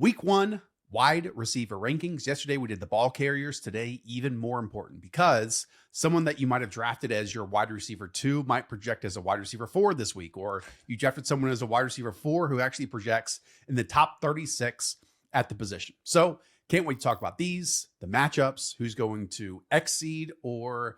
Week 1 wide receiver rankings. Yesterday we did the ball carriers. Today, even more important because someone that you might have drafted as your wide receiver 2 might project as a wide receiver 4 this week, or you drafted someone as a wide receiver 4 who actually projects in the top 36 at the position. So can't wait to talk about these, the matchups, who's going to exceed or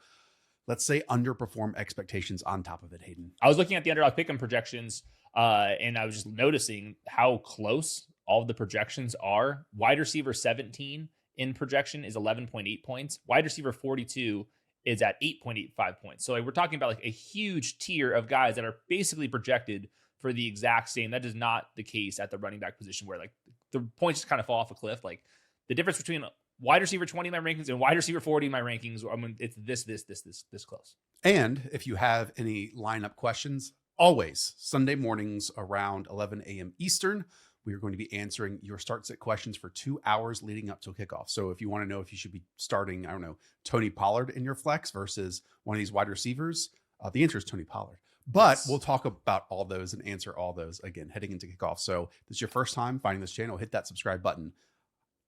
let's say underperform expectations on top of it, Hayden. I was looking at the underdog pick'em projections and I was just noticing how close all of the projections are. Wide receiver 17 in projection is 11.8 points. Wide receiver 42 is at 8.85 points. So like, we're talking about like a huge tier of guys that are basically projected for the exact same. That is not the case at the running back position where like the points just kind of fall off a cliff. Like the difference between wide receiver 20 in my rankings and wide receiver 40 in my rankings, I mean, it's this close. And if you have any lineup questions, always Sunday mornings around 11 a.m. Eastern, we are going to be answering your start sit questions for 2 hours leading up to kickoff. So if you want to know if you should be starting, I don't know, Tony Pollard in your flex versus one of these wide receivers, the answer is Tony Pollard. But we'll talk about all those and answer all those again heading into kickoff. So if this is your first time finding this channel, hit that subscribe button.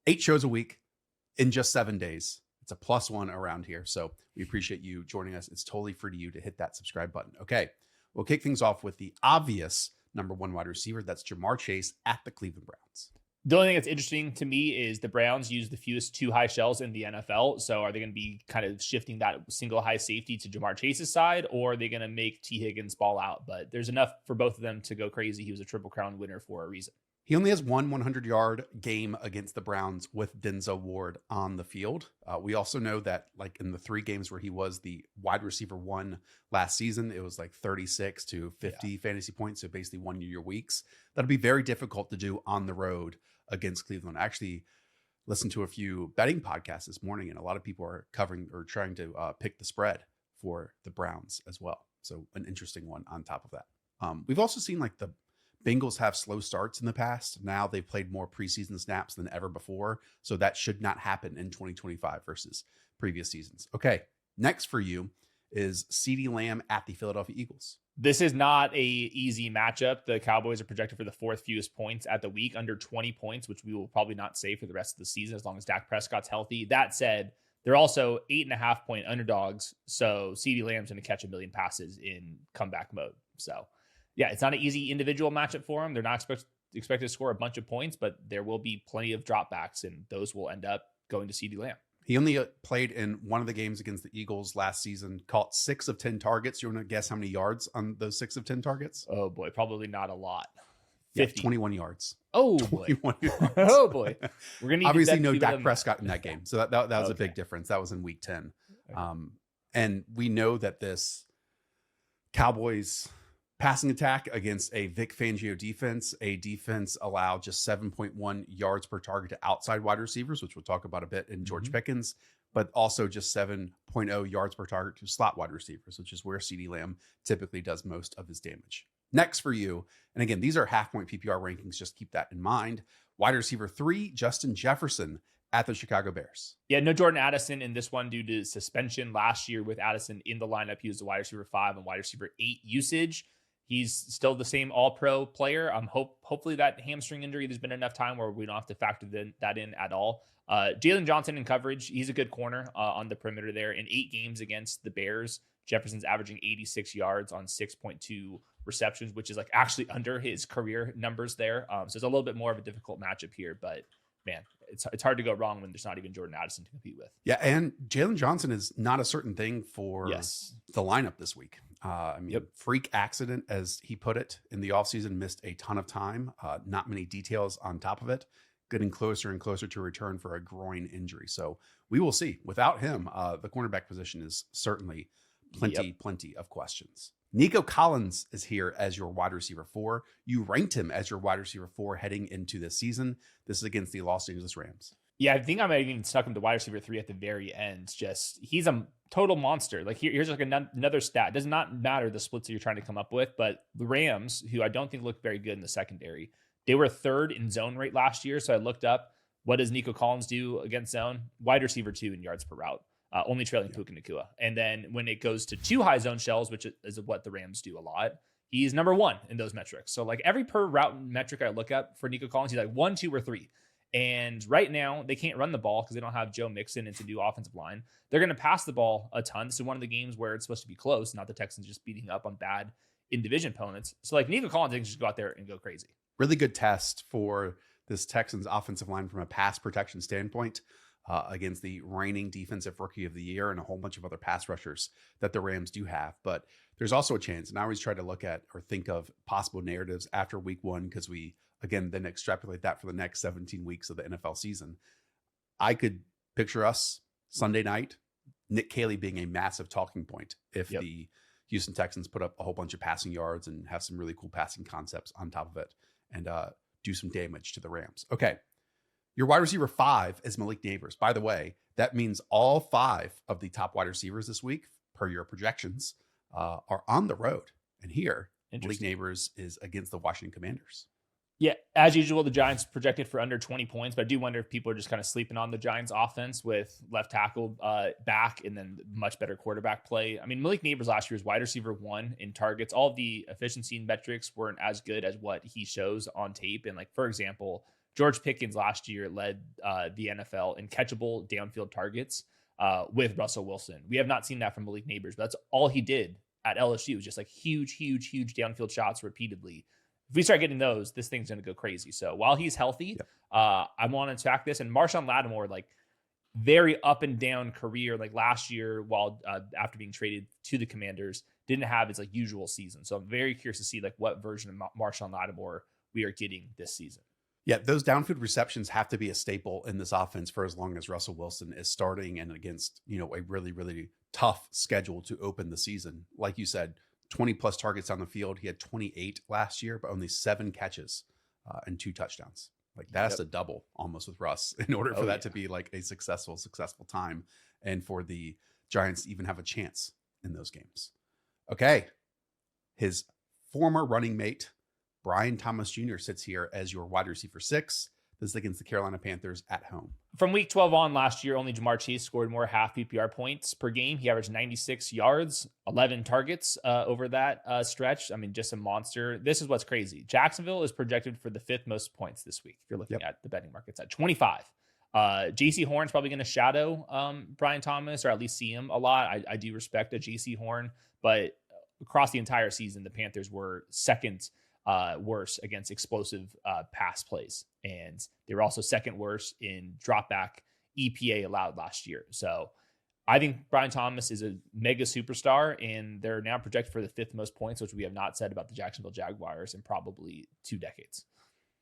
8 shows a week in just 7 days. It's a +1 around here. So we appreciate you joining us. It's totally free to you to hit that subscribe button. Okay, we'll kick things off with the obvious number 1 wide receiver. That's Ja'Marr Chase at the Cleveland Browns. The only thing that's interesting to me is the Browns use the fewest 2 high shells in the NFL. So are they going to be kind of shifting that single high safety to Ja'Marr Chase's side, or are they going to make T. Higgins ball out? But there's enough for both of them to go crazy. He was a Triple Crown winner for a reason. He only has one 100-yard game against the Browns with Denzel Ward on the field. We also know that like in the 3 games where he was the wide receiver 1 last season, it was like 36 to 50 fantasy points. So basically 1 year weeks. That'll be very difficult to do on the road against Cleveland. I actually listened to a few betting podcasts this morning, and a lot of people are covering or trying to pick the spread for the Browns as well. So an interesting one on top of that. We've also seen like the Bengals have slow starts in the past. Now they've played more preseason snaps than ever before. So that should not happen in 2025 versus previous seasons. Okay, next for you is CeeDee Lamb at the Philadelphia Eagles. This is not a easy matchup. The Cowboys are projected for the 4th fewest points at the week, under 20 points, which we will probably not say for the rest of the season as long as Dak Prescott's healthy. That said, they're also 8.5-point underdogs. So CeeDee Lamb's going to catch 1 million passes in comeback mode. So yeah, it's not an easy individual matchup for them. They're not expected to score a bunch of points, but there will be plenty of dropbacks, and those will end up going to CeeDee Lamb. He only played in one of the games against the Eagles last season, caught 6 of 10 targets. You want to guess how many yards on those 6 of 10 targets? Oh boy, probably not a lot. 50. 21 yards. Oh 21 boy. yards. Oh boy. We're gonna need obviously no Dak Prescott in that game. So that was a big difference. That was in week 10. Okay. And we know that this Cowboys passing attack against a Vic Fangio defense, a defense allowed just 7.1 yards per target to outside wide receivers, which we'll talk about a bit in George Pickens, but also just 7.0 yards per target to slot wide receivers, which is where CeeDee Lamb typically does most of his damage. Next for you, and again, these are half-point PPR rankings, just keep that in mind. Wide receiver 3, Justin Jefferson at the Chicago Bears. Yeah, no Jordan Addison in this one due to suspension last year with Addison in the lineup. He was the wide receiver 5 and wide receiver 8 usage. He's still the same all-pro player. Hopefully that hamstring injury, there's been enough time where we don't have to factor that in at all. Jalen Johnson in coverage. He's a good corner on the perimeter there. In 8 games against the Bears, Jefferson's averaging 86 yards on 6.2 receptions, which is like actually under his career numbers there. So it's a little bit more of a difficult matchup here, but man, it's hard to go wrong when there's not even Jordan Addison to compete with. Yeah, and Jalen Johnson is not a certain thing for the lineup this week. Freak accident, as he put it, in the offseason, missed a ton of time. Not many details on top of it. Getting closer and closer to return for a groin injury. So we will see. Without him, the cornerback position is certainly plenty of questions. Nico Collins is here as your wide receiver 4. You ranked him as your wide receiver 4 heading into this season. This is against the Los Angeles Rams. Yeah, I think I might have even stuck him to wide receiver 3 at the very end. Just he's a total monster. Like here's like another stat. It does not matter the splits that you're trying to come up with, but the Rams, who I don't think look very good in the secondary, they were 3rd in zone rate last year. So I looked up, what does Nico Collins do against zone? Wide receiver 2 in yards per route. Only trailing Puka Nacua. And then when it goes to 2 high zone shells, which is what the Rams do a lot, he's number 1 in those metrics. So like every per route metric I look up for Nico Collins, he's like 1, 2, or 3. And right now, they can't run the ball because they don't have Joe Mixon. It's a new offensive line. They're going to pass the ball a ton. This is one of the games where it's supposed to be close, not the Texans just beating up on bad in-division opponents. So, like, Nico Collins can just go out there and go crazy. Really good test for this Texans offensive line from a pass protection standpoint against the reigning defensive rookie of the year and a whole bunch of other pass rushers that the Rams do have. But there's also a chance, and I always try to look at or think of possible narratives after week one because we, again, then extrapolate that for the next 17 weeks of the NFL season. I could picture us Sunday night, Nick Caley being a massive talking point if the Houston Texans put up a whole bunch of passing yards and have some really cool passing concepts on top of it and do some damage to the Rams. Okay. Your wide receiver 5 is Malik Nabers. By the way, that means all 5 of the top wide receivers this week, per your projections, are on the road. And here, Malik Nabers is against the Washington Commanders. Yeah, as usual, the Giants projected for under 20 points, but I do wonder if people are just kind of sleeping on the Giants offense with left tackle back and then much better quarterback play. I mean, Malik Nabers last year was wide receiver 1 in targets. All of the efficiency metrics weren't as good as what he shows on tape. And like, for example, George Pickens last year led the NFL in catchable downfield targets with Russell Wilson. We have not seen that from Malik Nabers, but that's all he did at LSU was just like huge downfield shots repeatedly. If we start getting those, this thing's going to go crazy. So while he's healthy, I want to attack this. And Marshawn Lattimore, like very up and down career, like last year, while after being traded to the Commanders, didn't have his like usual season. So I'm very curious to see like what version of Marshawn Lattimore we are getting this season. Yeah, those downfield receptions have to be a staple in this offense for as long as Russell Wilson is starting and against, you know, a really, really tough schedule to open the season. Like you said, 20 plus targets on the field. He had 28 last year, but only 7 catches and 2 touchdowns. Like that has to double almost with Russ in order for that to be like a successful time and for the Giants to even have a chance in those games. Okay. His former running mate, Brian Thomas Jr. sits here as your wide receiver 6. This is against the Carolina Panthers at home. From week 12 on last year, only Jamar Chase scored more half PPR points per game. He averaged 96 yards, 11 targets over that stretch. I mean, just a monster. This is what's crazy. Jacksonville is projected for the 5th most points this week. If you're looking at the betting markets at 25. JC Horn's probably going to shadow Brian Thomas or at least see him a lot. I do respect a JC Horn, but across the entire season, the Panthers were second worse against explosive pass plays. And they were also second worst in drop back EPA allowed last year. So I think Brian Thomas is a mega superstar, and they're now projected for the 5th most points, which we have not said about the Jacksonville Jaguars in probably 2 decades.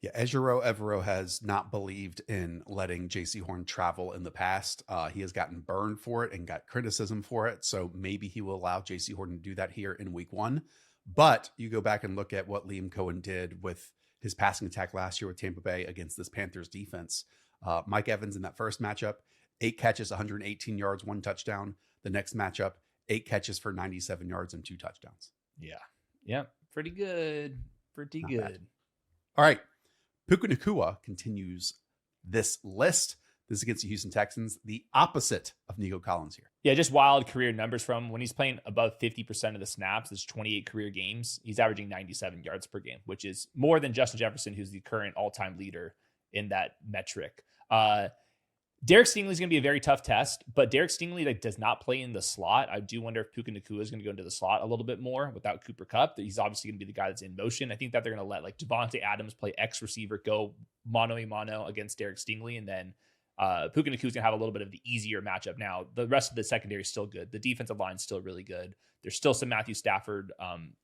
Yeah, Ejiro Evero has not believed in letting JC Horn travel in the past. He has gotten burned for it and got criticism for it. So maybe he will allow JC Horn to do that here in week 1. But you go back and look at what Liam Cohen did with his passing attack last year with Tampa Bay against this Panthers defense. Mike Evans in that first matchup, 8 catches, 118 yards, 1 touchdown. The next matchup, 8 catches for 97 yards and 2 touchdowns. Yeah. Pretty good. Pretty good. Bad. All right. Puka Nacua continues this list. This is against the Houston Texans, the opposite of Nico Collins here. Yeah, just wild career numbers from when he's playing above 50% of the snaps. There's 28 career games. He's averaging 97 yards per game, which is more than Justin Jefferson, who's the current all-time leader in that metric. Derek Stingley is going to be a very tough test, but Derek Stingley does not play in the slot. I do wonder if Puka Nacua is going to go into the slot a little bit more without Cooper Kupp. He's obviously going to be the guy that's in motion. I think that they're going to let like Davante Adams play X receiver, go mano-a-mano against Derek Stingley, and then Puka Nacua is going to have a little bit of the easier matchup. Now, the rest of the secondary is still good. The defensive line is still really good. There's still some Matthew Stafford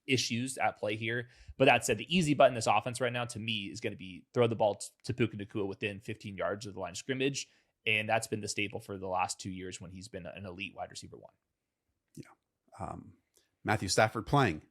issues at play here. But that said, the easy button in this offense right now to me is going to be throw the ball to Puka Nacua within 15 yards of the line of scrimmage. And that's been the staple for the last 2 years when he's been an elite wide receiver 1. Yeah. Matthew Stafford playing.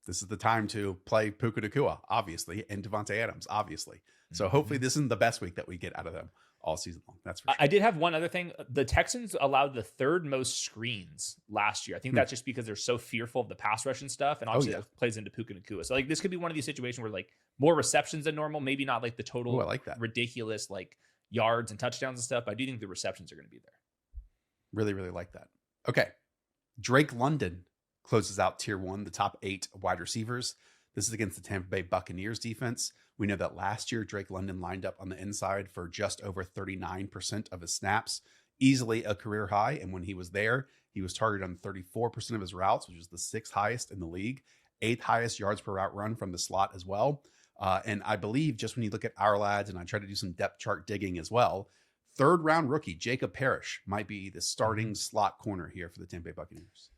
This is the time to play Puka Nacua, obviously, and Davante Adams, obviously. So hopefully this isn't the best week that we get out of them all season long. That's for sure. I did have one other thing. The Texans allowed the 3rd most screens last year. I think that's just because they're so fearful of the pass rush and stuff. And obviously that plays into Puka Nacua. So like this could be one of these situations where like more receptions than normal, maybe not like the total I like that. Ridiculous like yards and touchdowns and stuff. I do think the receptions are going to be there. Really, really like that. Okay. Drake London closes out tier 1, the top 8 wide receivers. This is against the Tampa Bay Buccaneers defense. We know that last year, Drake London lined up on the inside for just over 39% of his snaps, easily a career high. And when he was there, he was targeted on 34% of his routes, which is the 6th highest in the league, 8th highest yards per route run from the slot as well. And I believe just when you look at our lads, and I try to do some depth chart digging as well, 3rd round rookie Jacob Parrish might be the starting slot corner here for the Tampa Bay Buccaneers.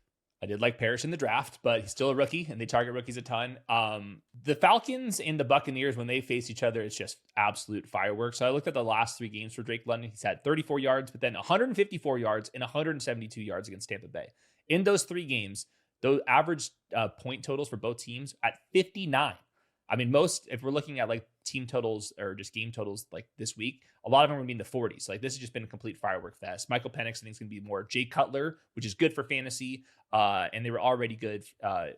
I did like Parrish in the draft, but he's still a rookie, and they target rookies a ton. The Falcons and the Buccaneers, when they face each other, it's just absolute fireworks. So I looked at the last 3 games for Drake London. He's had 34 yards, but then 154 yards and 172 yards against Tampa Bay. In those 3 games, those average point totals for both teams at 59. I mean, if we're looking at like team totals or just game totals like this week, a lot of them are going to be in the 40s. Like this has just been a complete firework fest. Michael Penix, I think, is going to be more Jay Cutler, which is good for fantasy. And they were already good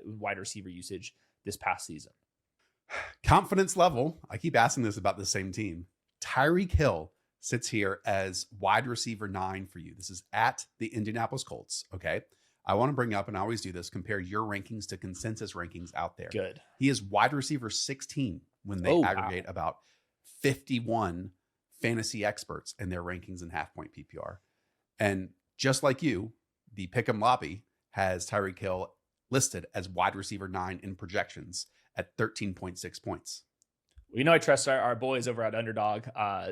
wide receiver usage this past season. Confidence level. I keep asking this about the same team. Tyreek Hill sits here as wide receiver 9 for you. This is at the Indianapolis Colts. Okay. I want to bring up, and I always do this, compare your rankings to consensus rankings out there. Good. He is wide receiver 16 when they aggregate about 51 fantasy experts in their rankings in half point PPR. And just like you, the Pick'em lobby has Tyreek Hill listed as wide receiver 9 in projections at 13.6 points. Well, you know, I trust our boys over at Underdog.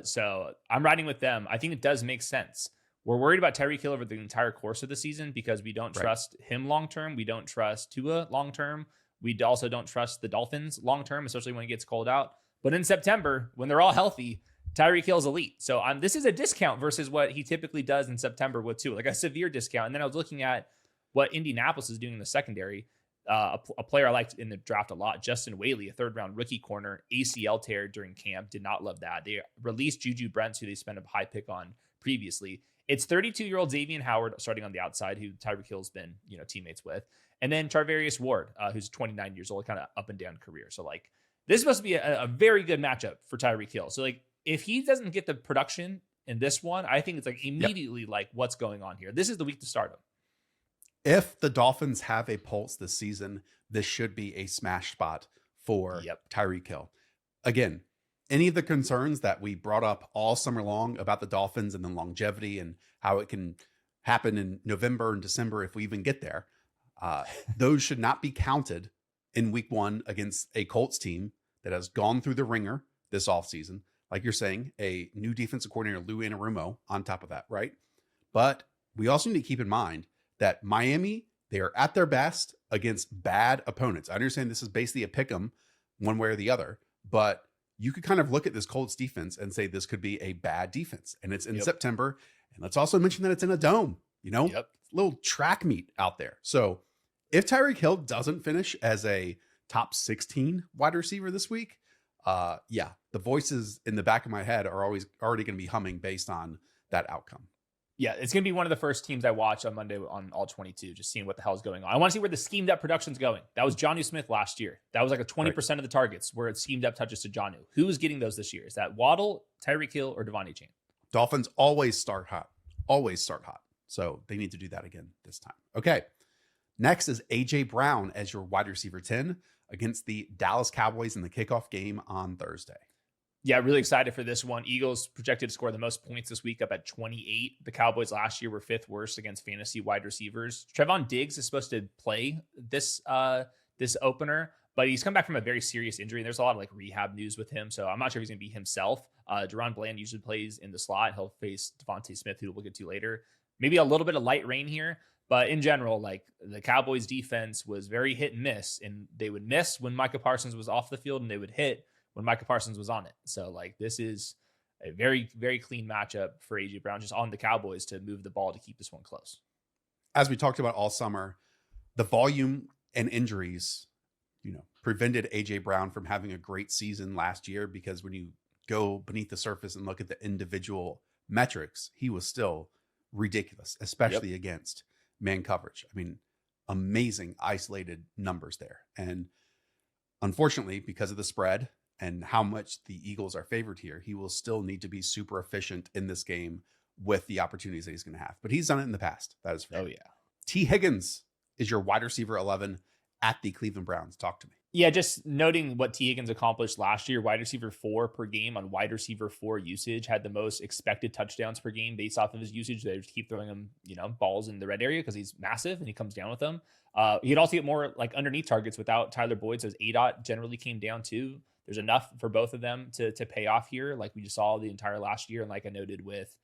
So I'm riding with them. I think it does make sense. We're worried about Tyreek Hill over the entire course of the season because we don't trust him long-term. We don't trust Tua long-term. We also don't trust the Dolphins long-term, especially when it gets cold out. But in September, when they're all healthy, Tyreek Hill's elite. So this is a discount versus what he typically does in September with Tua, like a severe discount. And then I was looking at what Indianapolis is doing in the secondary. A player I liked in the draft a lot, Justin Whaley, a 3rd-round rookie corner, ACL tear during camp. Did not love that. They released Juju Brents, who they spent a high pick on previously. It's 32-year-old Xavier Howard starting on the outside, who Tyreek Hill's been, teammates with. And then Charvarius Ward, who's 29 years old, kind of up and down career. So like this is supposed to be a very good matchup for Tyreek Hill. So like if he doesn't get the production in this one, I think it's like immediately like what's going on here. This is the week to start him. If the Dolphins have a pulse this season, this should be a smash spot for Tyreek Hill. Again, any of the concerns that we brought up all summer long about the Dolphins and the longevity and how it can happen in November and December if we even get there, those should not be counted in week 1 against a Colts team that has gone through the ringer this offseason. Like you're saying, a new defensive coordinator, Lou Anarumo, on top of that, right? But we also need to keep in mind that Miami, they are at their best against bad opponents. I understand this is basically a pick 'em one way or the other, but you could kind of look at this Colts defense and say this could be a bad defense. And it's in September. And let's also mention that it's in a dome, little track meet out there. So if Tyreek Hill doesn't finish as a top 16 wide receiver this week, the voices in the back of my head are already going to be humming based on that outcome. Yeah, it's going to be one of the first teams I watch on Monday on all 22, just seeing what the hell is going on. I want to see where the schemed up production's going. That was Jonnu Smith last year. That was like a 20% of the targets where it's schemed up touches to Jonnu. Who is getting those this year? Is that Waddle, Tyreek Hill, or Devontae Chain? Dolphins always start hot. So they need to do that again this time. Okay. Next is A.J. Brown as your wide receiver 10 against the Dallas Cowboys in the kickoff game on Thursday. Yeah, really excited for this one. Eagles projected to score the most points this week, up at 28. The Cowboys last year were 5th worst against fantasy wide receivers. Trevon Diggs is supposed to play this opener, but he's come back from a very serious injury. There's a lot of like rehab news with him, so I'm not sure if he's going to be himself. Deron Bland usually plays in the slot. He'll face DeVonta Smith, who we'll get to later. Maybe a little bit of light rain here, but in general, like the Cowboys defense was very hit and miss, and they would miss when Micah Parsons was off the field, and they would hit when Micah Parsons was on it. So like this is a very, very clean matchup for A.J. Brown, just on the Cowboys to move the ball to keep this one close. As we talked about all summer, the volume and injuries, prevented A.J. Brown from having a great season last year, because when you go beneath the surface and look at the individual metrics, he was still ridiculous, especially against man coverage. I mean, amazing isolated numbers there. And unfortunately, because of the spread and how much the Eagles are favored here, he will still need to be super efficient in this game with the opportunities that he's going to have. But he's done it in the past. That is fair. Oh, yeah. T. Higgins is your wide receiver 11 at the Cleveland Browns. Talk to me. Yeah, just noting what T. Higgins accomplished last year, wide receiver 4 per game on wide receiver 4 usage, had the most expected touchdowns per game based off of his usage. They just keep throwing him, balls in the red area because he's massive and he comes down with them. He'd also get more like underneath targets without Tyler Boyd. So his ADOT generally came down too. There's enough for both of them to pay off here, like we just saw the entire last year. And like I noted with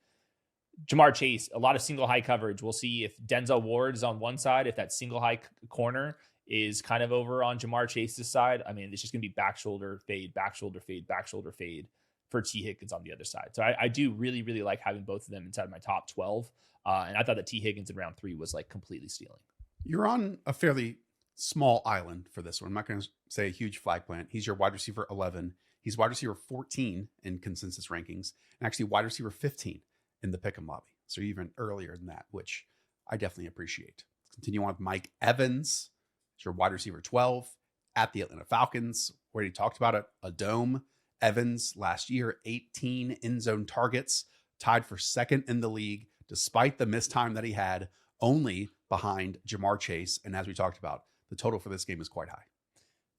Jamar Chase, a lot of single high coverage. We'll see if Denzel Ward is on one side, if that single high corner is kind of over on Jamar Chase's side. I mean, it's just going to be back shoulder fade, back shoulder fade, back shoulder fade for T. Higgins on the other side. So I do really, really like having both of them inside my top 12. And I thought that T. Higgins in round 3 was like completely stealing. You're on a fairly small island for this one. I'm not going to say a huge flag plant. He's your wide receiver 11. He's wide receiver 14 in consensus rankings, and actually wide receiver 15 in the pick'em lobby. So even earlier than that, which I definitely appreciate. Let's continue on with Mike Evans. He's your wide receiver 12 at the Atlanta Falcons. Already talked about it. A dome. Evans last year, 18 end zone targets, tied for second in the league, despite the missed time that he had, only behind Jamar Chase. And as we talked about, the total for this game is quite high.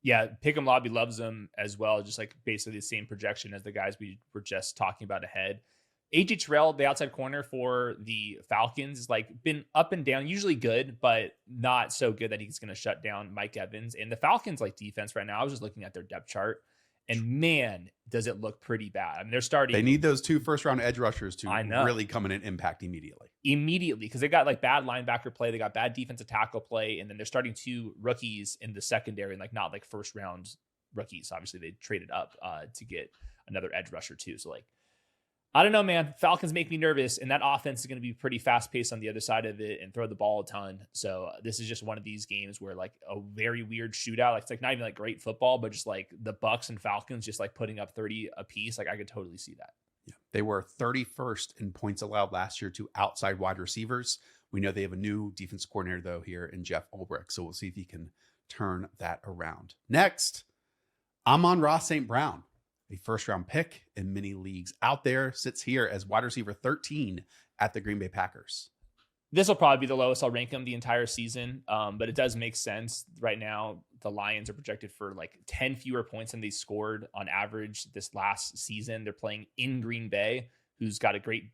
Yeah, Pick'em Lobby loves him as well, just like basically the same projection as the guys we were just talking about ahead. A.J. Terrell, the outside corner for the Falcons, is like been up and down, usually good, but not so good that he's going to shut down Mike Evans. And the Falcons like defense right now, I was just looking at their depth chart, and man, does it look pretty bad. I mean, they're starting. They need those 2 first-round edge rushers to really come in and impact immediately. Because they got like bad linebacker play, they got bad defensive tackle play, and then they're starting 2 rookies in the secondary, and like not like first-round rookies. Obviously, they traded up to get another edge rusher too. So like, I don't know, man. Falcons make me nervous, and that offense is going to be pretty fast-paced on the other side of it and throw the ball a ton. So this is just one of these games where like a very weird shootout. Like it's like not even like great football, but just like the Bucks and Falcons just like putting up 30 apiece. Like I could totally see that. Yeah, they were 31st in points allowed last year to outside wide receivers. We know they have a new defense coordinator though here in Jeff Ulbrich, so we'll see if he can turn that around. Next, Amon-Ra St. Brown. A first-round pick in many leagues out there, sits here as wide receiver 13 at the Green Bay Packers. This will probably be the lowest I'll rank him the entire season, but it does make sense. Right now, the Lions are projected for like 10 fewer points than they scored on average this last season. They're playing in Green Bay, who's got a great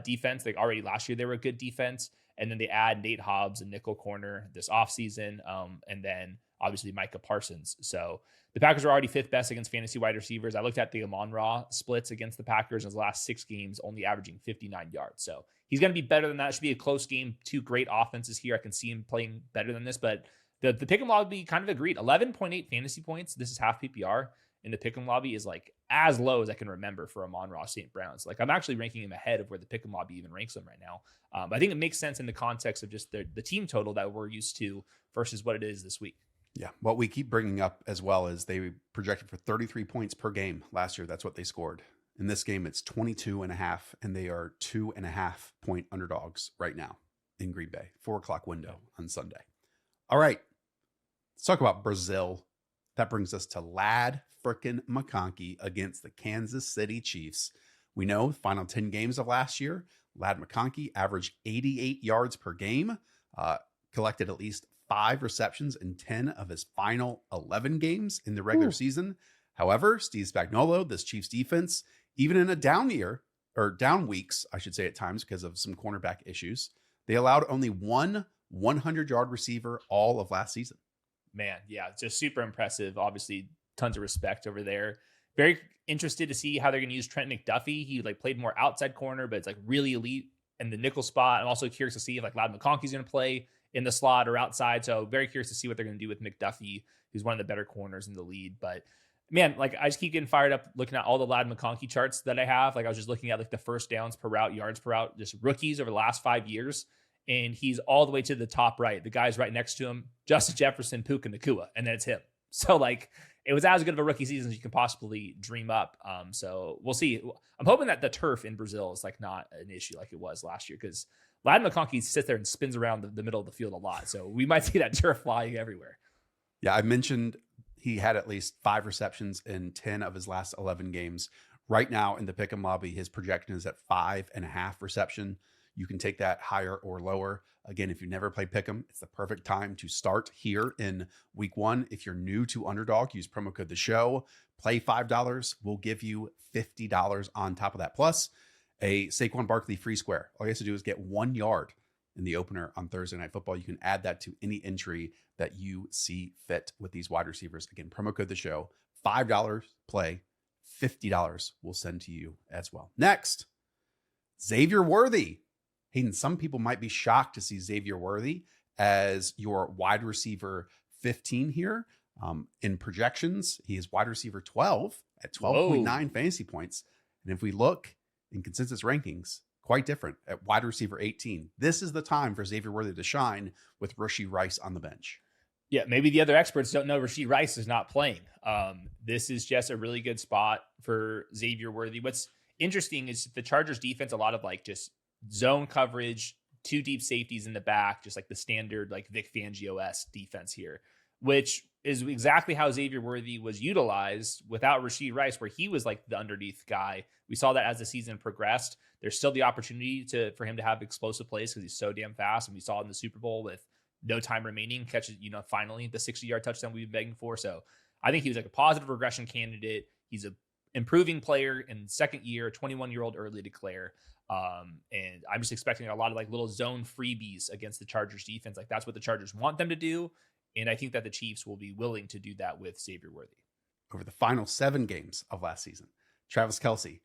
defense. Like already last year, they were a good defense. And then they add Nate Hobbs and nickel corner this offseason, and then obviously Micah Parsons. So the Packers are already 5th best against fantasy wide receivers. I looked at the Amon-Ra splits against the Packers in his last 6 games, only averaging 59 yards. So he's going to be better than that. It should be a close game. 2 great offenses here. I can see him playing better than this, but the pick'em lobby kind of agreed. 11.8 fantasy points. This is half PPR. And the pick'em lobby is like as low as I can remember for Amon-Ra St. Brown's. Like I'm actually ranking him ahead of where the pick'em lobby even ranks him right now. But I think it makes sense in the context of just the team total that we're used to versus what it is this week. Yeah, what we keep bringing up as well is they projected for 33 points per game last year. That's what they scored. In this game, it's 22.5, and they are 2.5 point underdogs right now in Green Bay. 4:00 window on Sunday. All right, let's talk about Brazil. That brings us to Lad frickin' McConkey against the Kansas City Chiefs. We know final 10 games of last year, Lad McConkey averaged 88 yards per game, collected at least 5 receptions in 10 of his final 11 games in the regular season. However, Steve Spagnuolo, this Chiefs defense, even in a down year, or down weeks, I should say at times because of some cornerback issues, they allowed only one 100-yard receiver all of last season. Man, yeah, just super impressive. Obviously, tons of respect over there. Very interested to see how they're going to use Trent McDuffie. He like played more outside corner, but it's like really elite in the nickel spot. I'm also curious to see if like Lad McConkey's going to play in the slot or outside. So very curious to see what they're going to do with McDuffie, who's one of the better corners in the league. But man, like I just keep getting fired up looking at all the Lad McConkey charts that I have. Like I was just looking at like the first downs per route, yards per route, just rookies over the last 5 years. And he's all the way to the top right. The guy's right next to him, Justin Jefferson, Puka Nacua, and then it's him. So like it was as good of a rookie season as you can possibly dream up. So we'll see. I'm hoping that the turf in Brazil is like not an issue like it was last year, because Lad McConkey sits there and spins around the middle of the field a lot. So we might see that turf flying everywhere. Yeah, I mentioned he had at least 5 receptions in 10 of his last 11 games. Right now in the pick'em lobby, his projection is at 5.5 reception You can take that higher or lower. Again, if you never play Pick'em, it's the perfect time to start here in week 1. If you're new to Underdog, use promo code The Show. Play $5. We'll give you $50 on top of that. Plus a Saquon Barkley free square. All you have to do is get 1 yard in the opener on Thursday Night Football. You can add that to any entry that you see fit with these wide receivers. Again, promo code The Show. $5 play, $50 we'll send to you as well. Next, Xavier Worthy. Hayden, some people might be shocked to see Xavier Worthy as your wide receiver 15 here. In projections, he is wide receiver 12 at 12.9 fantasy points. And if we look in consensus rankings, quite different at wide receiver 18. This is the time for Xavier Worthy to shine with Rashee Rice on the bench. Yeah, maybe the other experts don't know Rashee Rice is not playing. This is just a really good spot for Xavier Worthy. What's interesting is the Chargers defense, a lot of like just zone coverage, 2 deep safeties in the back, just like the standard like Vic Fangio-esque defense here, which is exactly how Xavier Worthy was utilized without Rashee Rice, where he was like the underneath guy. We saw that as the season progressed. There's still the opportunity for him to have explosive plays because he's so damn fast. And we saw it in the Super Bowl with no time remaining, catches, finally the 60-yard touchdown we've been begging for. So I think he was like a positive regression candidate. He's a improving player in second year, 21-year-old early declare. And I'm just expecting a lot of like little zone freebies against the Chargers defense. Like that's what the Chargers want them to do. And I think that the Chiefs will be willing to do that with Xavier Worthy. Over the final 7 games of last season, Travis Kelce,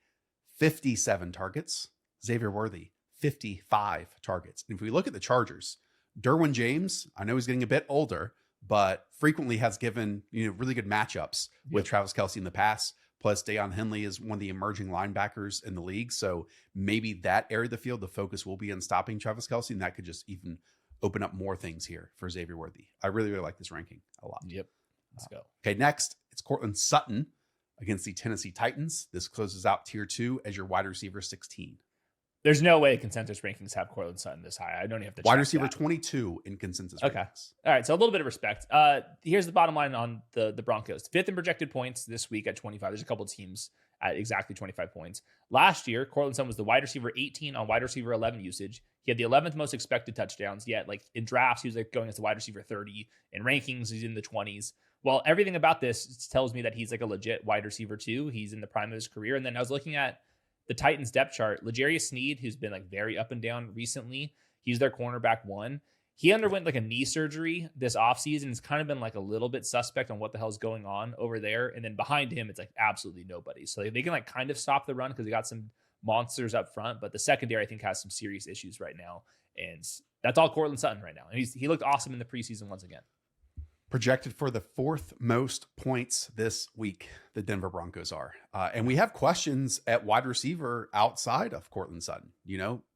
57 targets. Xavier Worthy, 55 targets. And if we look at the Chargers, Derwin James, I know he's getting a bit older, but frequently has given really good matchups with Travis Kelce in the past. Plus, Deion Henley is one of the emerging linebackers in the league. So maybe that area of the field, the focus will be on stopping Travis Kelce, and that could just even open up more things here for Xavier Worthy. I really, really like this ranking a lot. Yep. Let's go. Okay, next, it's Courtland Sutton against the Tennessee Titans. This closes out tier 2 as your wide receiver 16. There's no way consensus rankings have Courtland Sutton this high. I don't even have to wide check receiver that. 22 in consensus Okay. rankings. All right. So a little bit of respect. Here's the bottom line on the Broncos. 5th in projected points this week at 25. There's a couple of teams at exactly 25 points. Last year, Courtland Sutton was the wide receiver 18 on wide receiver 11 usage. He had the 11th most expected touchdowns, yet like in drafts, he was like going as the wide receiver 30. In rankings, he's in the 20s. Well, everything about this tells me that he's like a legit wide receiver too. He's in the prime of his career. And then I was looking at the Titans depth chart. L'Jarius Sneed, who's been like very up and down recently, he's their cornerback 1. He underwent like a knee surgery this offseason. It's kind of been like a little bit suspect on what the hell's going on over there. And then behind him, it's like absolutely nobody. So they can like kind of stop the run because they got some monsters up front. But the secondary, I think, has some serious issues right now. And that's all Courtland Sutton right now. And he looked awesome in the preseason once again. Projected for the 4th most points this week, the Denver Broncos are. And we have questions at wide receiver outside of Courtland Sutton.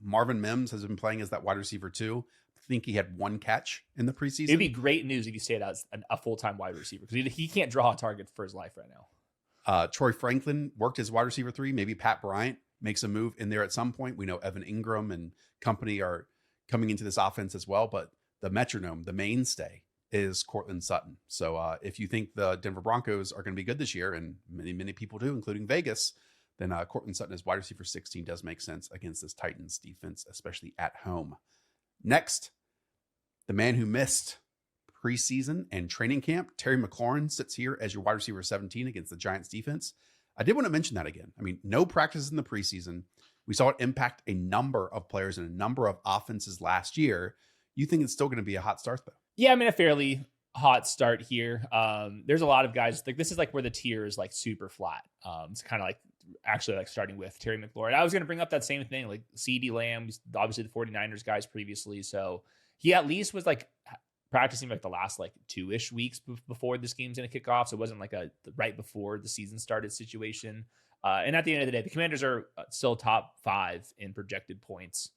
Marvin Mims has been playing as that wide receiver too. I think he had 1 catch in the preseason. It'd be great news if you stayed as a full-time wide receiver because he can't draw a target for his life right now. Troy Franklin worked as wide receiver 3. Maybe Pat Bryant makes a move in there at some point. We know Evan Ingram and company are coming into this offense as well, but the metronome, the mainstay, is Courtland Sutton. So if you think the Denver Broncos are going to be good this year, and many, many people do, including Vegas, then Courtland Sutton as wide receiver 16 does make sense against this Titans defense, especially at home. Next, the man who missed preseason and training camp, Terry McLaurin, sits here as your wide receiver 17 against the Giants defense. I did want to mention that again. I mean, no practices in the preseason. We saw it impact a number of players and a number of offenses last year. You think it's still going to be a hot start, though? Yeah, I mean, a fairly hot start here. There's a lot of guys like this is like where the tier is like super flat. It's kind of like actually like starting with Terry McLaurin. I was going to bring up that same thing, like CeeDee Lamb, obviously the 49ers guys previously. So he at least was like practicing like the last like 2-ish weeks before this game's going to kick off. So it wasn't like a right before the season started situation. And at the end of the day, the Commanders are still top 5 in projected points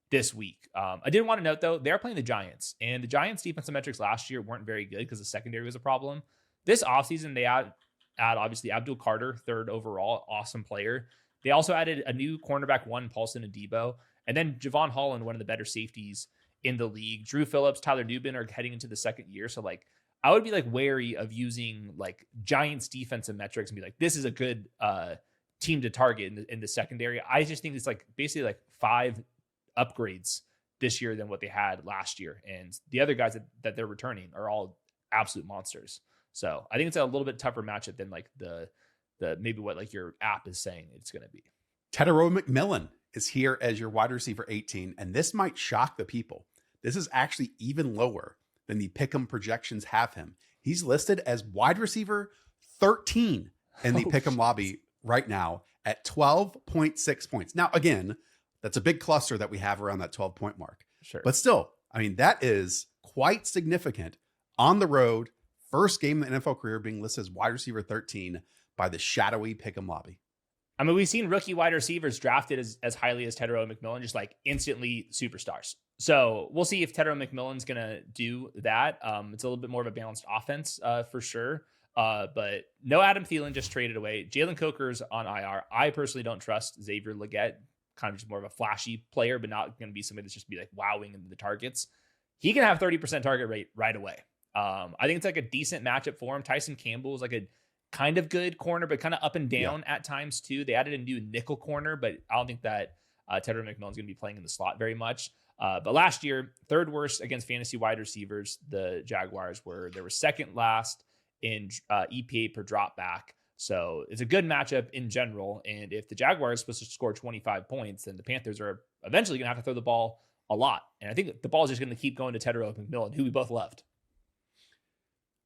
this week. I did want to note, though, they're playing the Giants, and the Giants' defensive metrics last year weren't very good because the secondary was a problem. This offseason, they add obviously Abdul Carter, 3rd overall, awesome player. They also added a new cornerback 1, Paulson Adebo, and then Javon Holland, one of the better safeties in the league. Drew Phillips, Tyler Dubin are heading into the 2nd year. So, like, I would be, like, wary of using, like, Giants defensive metrics and be like, this is a good team to target in the secondary. I just think it's, like, basically, like, 5 upgrades this year than what they had last year. And the other guys that they're returning are all absolute monsters. So I think it's a little bit tougher matchup than like the maybe what like your app is saying it's going to be. Tetairoa McMillan is here as your wide receiver 18, and this might shock the people. This is actually even lower than the Pick'em projections have him. He's listed as wide receiver 13 in the Pick'em lobby right now at 12.6 points. Now, again, that's a big cluster that we have around that 12-point mark. Sure. But still, I mean, that is quite significant on the road. First game in the NFL career being listed as wide receiver 13 by the shadowy Pick'em lobby. I mean, we've seen rookie wide receivers drafted as highly as Tetairoa McMillan, just like instantly superstars. So we'll see if Tetairoa McMillan's going to do that. It's a little bit more of a balanced offense for sure. But no Adam Thielen, just traded away. Jalen Coker's on IR. I personally don't trust Xavier Leggett, kind of just more of a flashy player, but not going to be somebody that's just be like wowing into the targets. He can have 30% target rate right away. I think it's like a decent matchup for him. Tyson Campbell is like a kind of good corner, but kind of up and down at times too. They added a new nickel corner, but I don't think that Tetairoa McMillan's going to be playing in the slot very much. But last year, third worst against fantasy wide receivers, the Jaguars were. They were second last in EPA per drop back. So it's a good matchup in general. And if the Jaguars are supposed to score 25 points, then the Panthers are eventually going to have to throw the ball a lot. And I think the ball is just going to keep going to Tetairoa McMillan, who we both loved.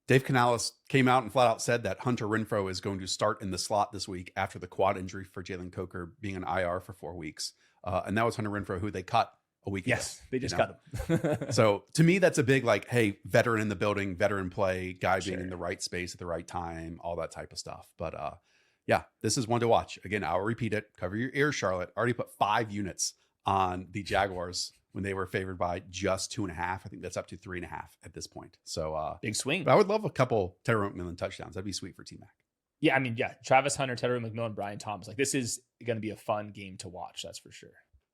Dave Canales came out and flat out said that Hunter Renfrow is going to start in the slot this week after the quad injury for Jalen Coker being an IR for 4 weeks. And that was Hunter Renfrow, who they cut a week ago. Yes, they just cut him. So to me, that's a big, like, hey, veteran in the building, veteran play, guy being in the right space at the right time, all that type of stuff. But yeah, this is one to watch. Again, I'll repeat it. Cover your ears, Charlotte. Already put 5 units on the Jaguars when they were favored by just 2.5. I think that's up to 3.5 at this point. So big swing. But I would love a couple Tetairoa McMillan touchdowns. That'd be sweet for T-Mac. Yeah, I mean, yeah, Travis Hunter, Tetairoa McMillan, Brian Thomas. Like, this is going to be a fun game to watch. That's for sure.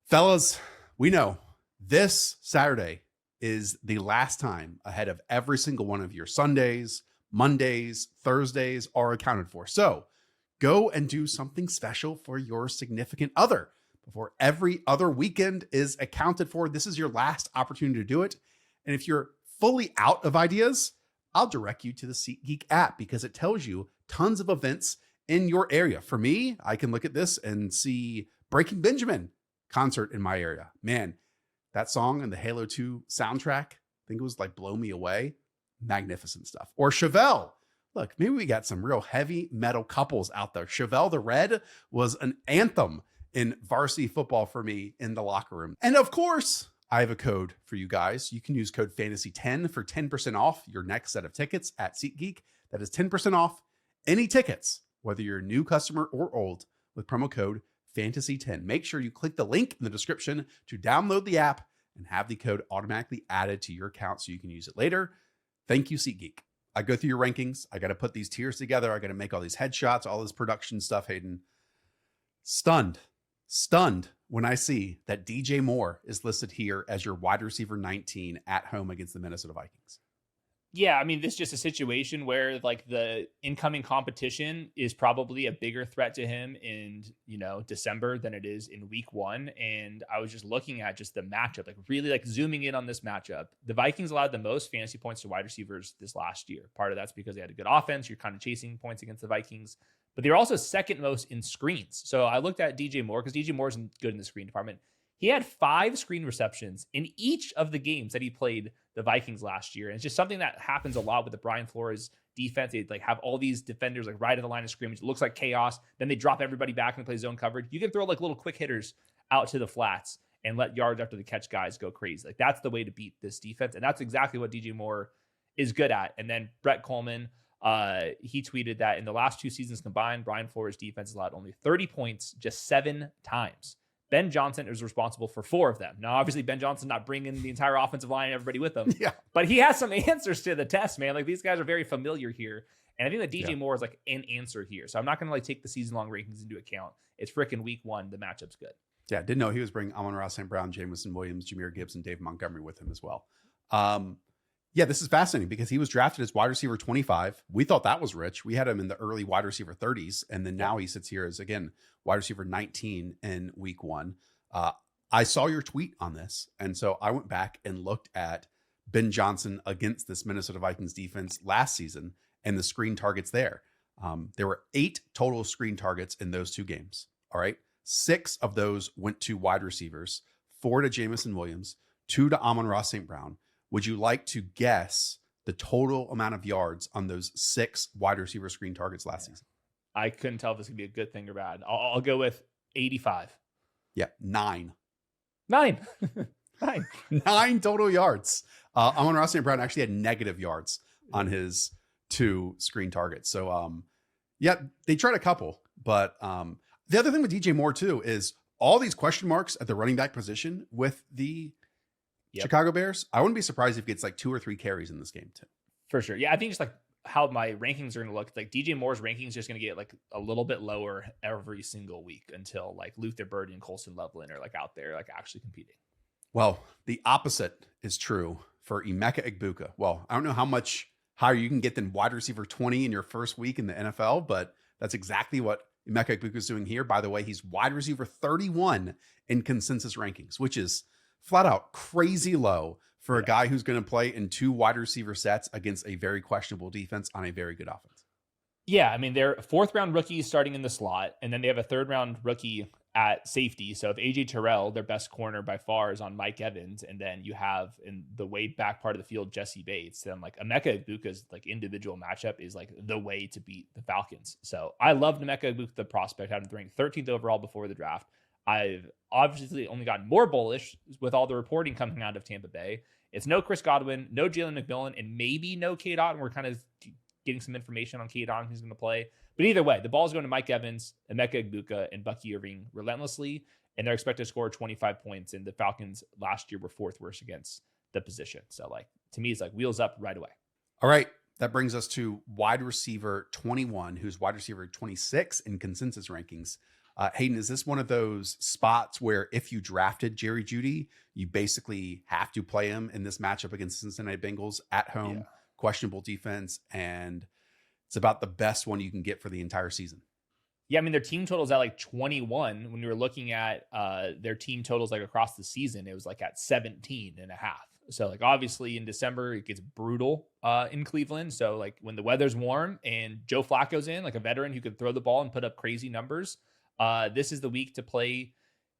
Fellas, we know this Saturday is the last time ahead of every single one of your Sundays, Mondays, Thursdays are accounted for. So go and do something special for your significant other before every other weekend is accounted for. This is your last opportunity to do it. And if you're fully out of ideas, I'll direct you to the SeatGeek app because it tells you tons of events in your area. For me, I can look at this and see Breaking Benjamin concert in my area. Man, that song and the Halo 2 soundtrack, I think it was like Blow Me Away. Magnificent stuff. Or Chevelle. Look, maybe we got some real heavy metal couples out there. Chevelle the Red was an anthem in varsity football for me in the locker room. And of course, I have a code for you guys. You can use code FANTASY10 for 10% off your next set of tickets at SeatGeek. That is 10% off any tickets, whether you're a new customer or old, with promo code FANTASY10. Make sure you click the link in the description to download the app and have the code automatically added to your account so you can use it later. Thank you, SeatGeek. I go through your rankings. I got to put these tiers together. I got to make all these headshots, all this production stuff, Hayden. Stunned when I see that DJ Moore is listed here as your wide receiver 19 at home against the Minnesota Vikings. Yeah, I mean, this is just a situation where like the incoming competition is probably a bigger threat to him in, December than it is in week 1. And I was just looking at just the matchup, like really like zooming in on this matchup. The Vikings allowed the most fantasy points to wide receivers this last year. Part of that's because they had a good offense. You're kind of chasing points against the Vikings, but they were also second most in screens. So I looked at DJ Moore because DJ Moore isn't good in the screen department. He had 5 screen receptions in each of the games that he played the Vikings last year. And it's just something that happens a lot with the Brian Flores defense. They like have all these defenders like right at the line of scrimmage. It looks like chaos. Then they drop everybody back and play zone coverage. You can throw like little quick hitters out to the flats and let yards after the catch guys go crazy. Like that's the way to beat this defense. And that's exactly what DJ Moore is good at. And then Brett Coleman, he tweeted that in the last 2 seasons combined, Brian Flores defense allowed only 30 points just 7 times. Ben Johnson is responsible for 4 of them. Now, obviously, Ben Johnson's not bringing the entire offensive line and everybody with him. Yeah. But he has some answers to the test, man. Like, these guys are very familiar here. And I think that DJ Moore is like an answer here. So I'm not going to like take the season-long rankings into account. It's freaking week 1. The matchup's good. Yeah, didn't know he was bringing Amon-Ra St. Brown, Jameson Williams, Jahmyr Gibbs, and Dave Montgomery with him as well. Yeah, this is fascinating because he was drafted as wide receiver 25. We thought that was rich. We had him in the early wide receiver 30s. And then now he sits here as, again, wide receiver 19 in week 1. I saw your tweet on this. And so I went back and looked at Ben Johnson against this Minnesota Vikings defense last season and the screen targets there. There were 8 total screen targets in those 2 games. All right. 6 of those went to wide receivers, 4 to Jameson Williams, 2 to Amon-Ra St. Brown. Would you like to guess the total amount of yards on those 6 wide receiver screen targets last season? I couldn't tell if this would be a good thing or bad. I'll go with 85. Yeah, 9. 9. 9 total yards. Amon-Ra St. Brown actually had negative yards on his 2 screen targets. So, yeah, they tried a couple. But the other thing with DJ Moore, too, is all these question marks at the running back position with the Chicago Bears. I wouldn't be surprised if he gets like 2 or 3 carries in this game, too. For sure. Yeah, I think just like how my rankings are going to look, like DJ Moore's rankings just going to get like a little bit lower every single week until like Luther Bird and Colson Loveland are like out there like actually competing. Well, the opposite is true for Emeka Egbuka. Well, I don't know how much higher you can get than wide receiver 20 in your first week in the NFL, but that's exactly what Emeka Egbuka is doing here. By the way, he's wide receiver 31 in consensus rankings, which is flat out crazy low for a guy who's going to play in 2 wide receiver sets against a very questionable defense on a very good offense. Yeah, I mean, they're 4th round rookies starting in the slot, and then they have a 3rd round rookie at safety. So if AJ Terrell, their best corner by far, is on Mike Evans, and then you have in the way back part of the field Jesse Bates, then like Emeka Egbuka's like individual matchup is like the way to beat the Falcons. So I love Emeka Egbuka, the prospect, having ranked 13th overall before the draft. I've obviously only gotten more bullish with all the reporting coming out of Tampa Bay. It's no Chris Godwin, no Jalen McMillan, and maybe no Cade Otton. We're kind of getting some information on Cade Otton who's going to play. But either way, the ball's going to Mike Evans, Emeka Egbuka, and Bucky Irving relentlessly, and they're expected to score 25 points. And the Falcons last year were 4th worst against the position. So, like, to me, it's like wheels up right away. All right. That brings us to wide receiver 21, who's wide receiver 26 in consensus rankings. Hayden, is this one of those spots where if you drafted Jerry Jeudy, you basically have to play him in this matchup against Cincinnati Bengals at home, questionable defense, and it's about the best one you can get for the entire season? Yeah, I mean, their team totals at like 21. When you were looking at their team totals like across the season, it was like at 17 and a half. So like obviously in December, it gets brutal in Cleveland. So like when the weather's warm and Joe Flacco's in, like a veteran who could throw the ball and put up crazy numbers, this is the week to play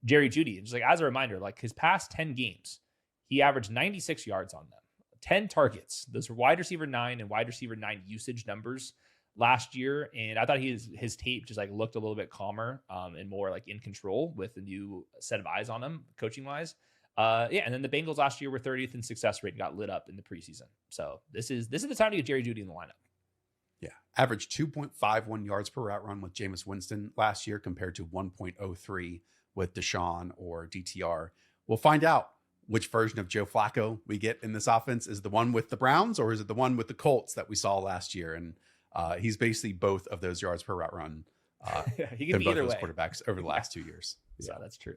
Jerry Jeudy. Just like as a reminder, like his past 10 games, he averaged 96 yards on them, 10 targets. Those were wide receiver 9 and wide receiver 9 usage numbers last year. And I thought his tape just like looked a little bit calmer and more like in control with a new set of eyes on him coaching wise. And then the Bengals last year were 30th in success rate and got lit up in the preseason. So this is the time to get Jerry Jeudy in the lineup. Yeah. Averaged 2.51 yards per route run with Jameis Winston last year compared to 1.03 with Deshaun or DTR. We'll find out which version of Joe Flacco we get in this offense. Is the one with the Browns or is it the one with the Colts that we saw last year? And he's basically both of those yards per route run. He can be either way. Quarterbacks over the last 2 years. Yeah, that's true.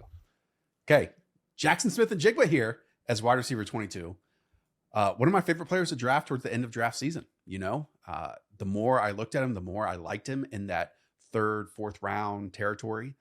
Okay. Jaxon Smith-Njigba here as wide receiver 22. One of my favorite players to draft towards the end of draft season. You know, the more I looked at him, the more I liked him in that 3rd, 4th round territory.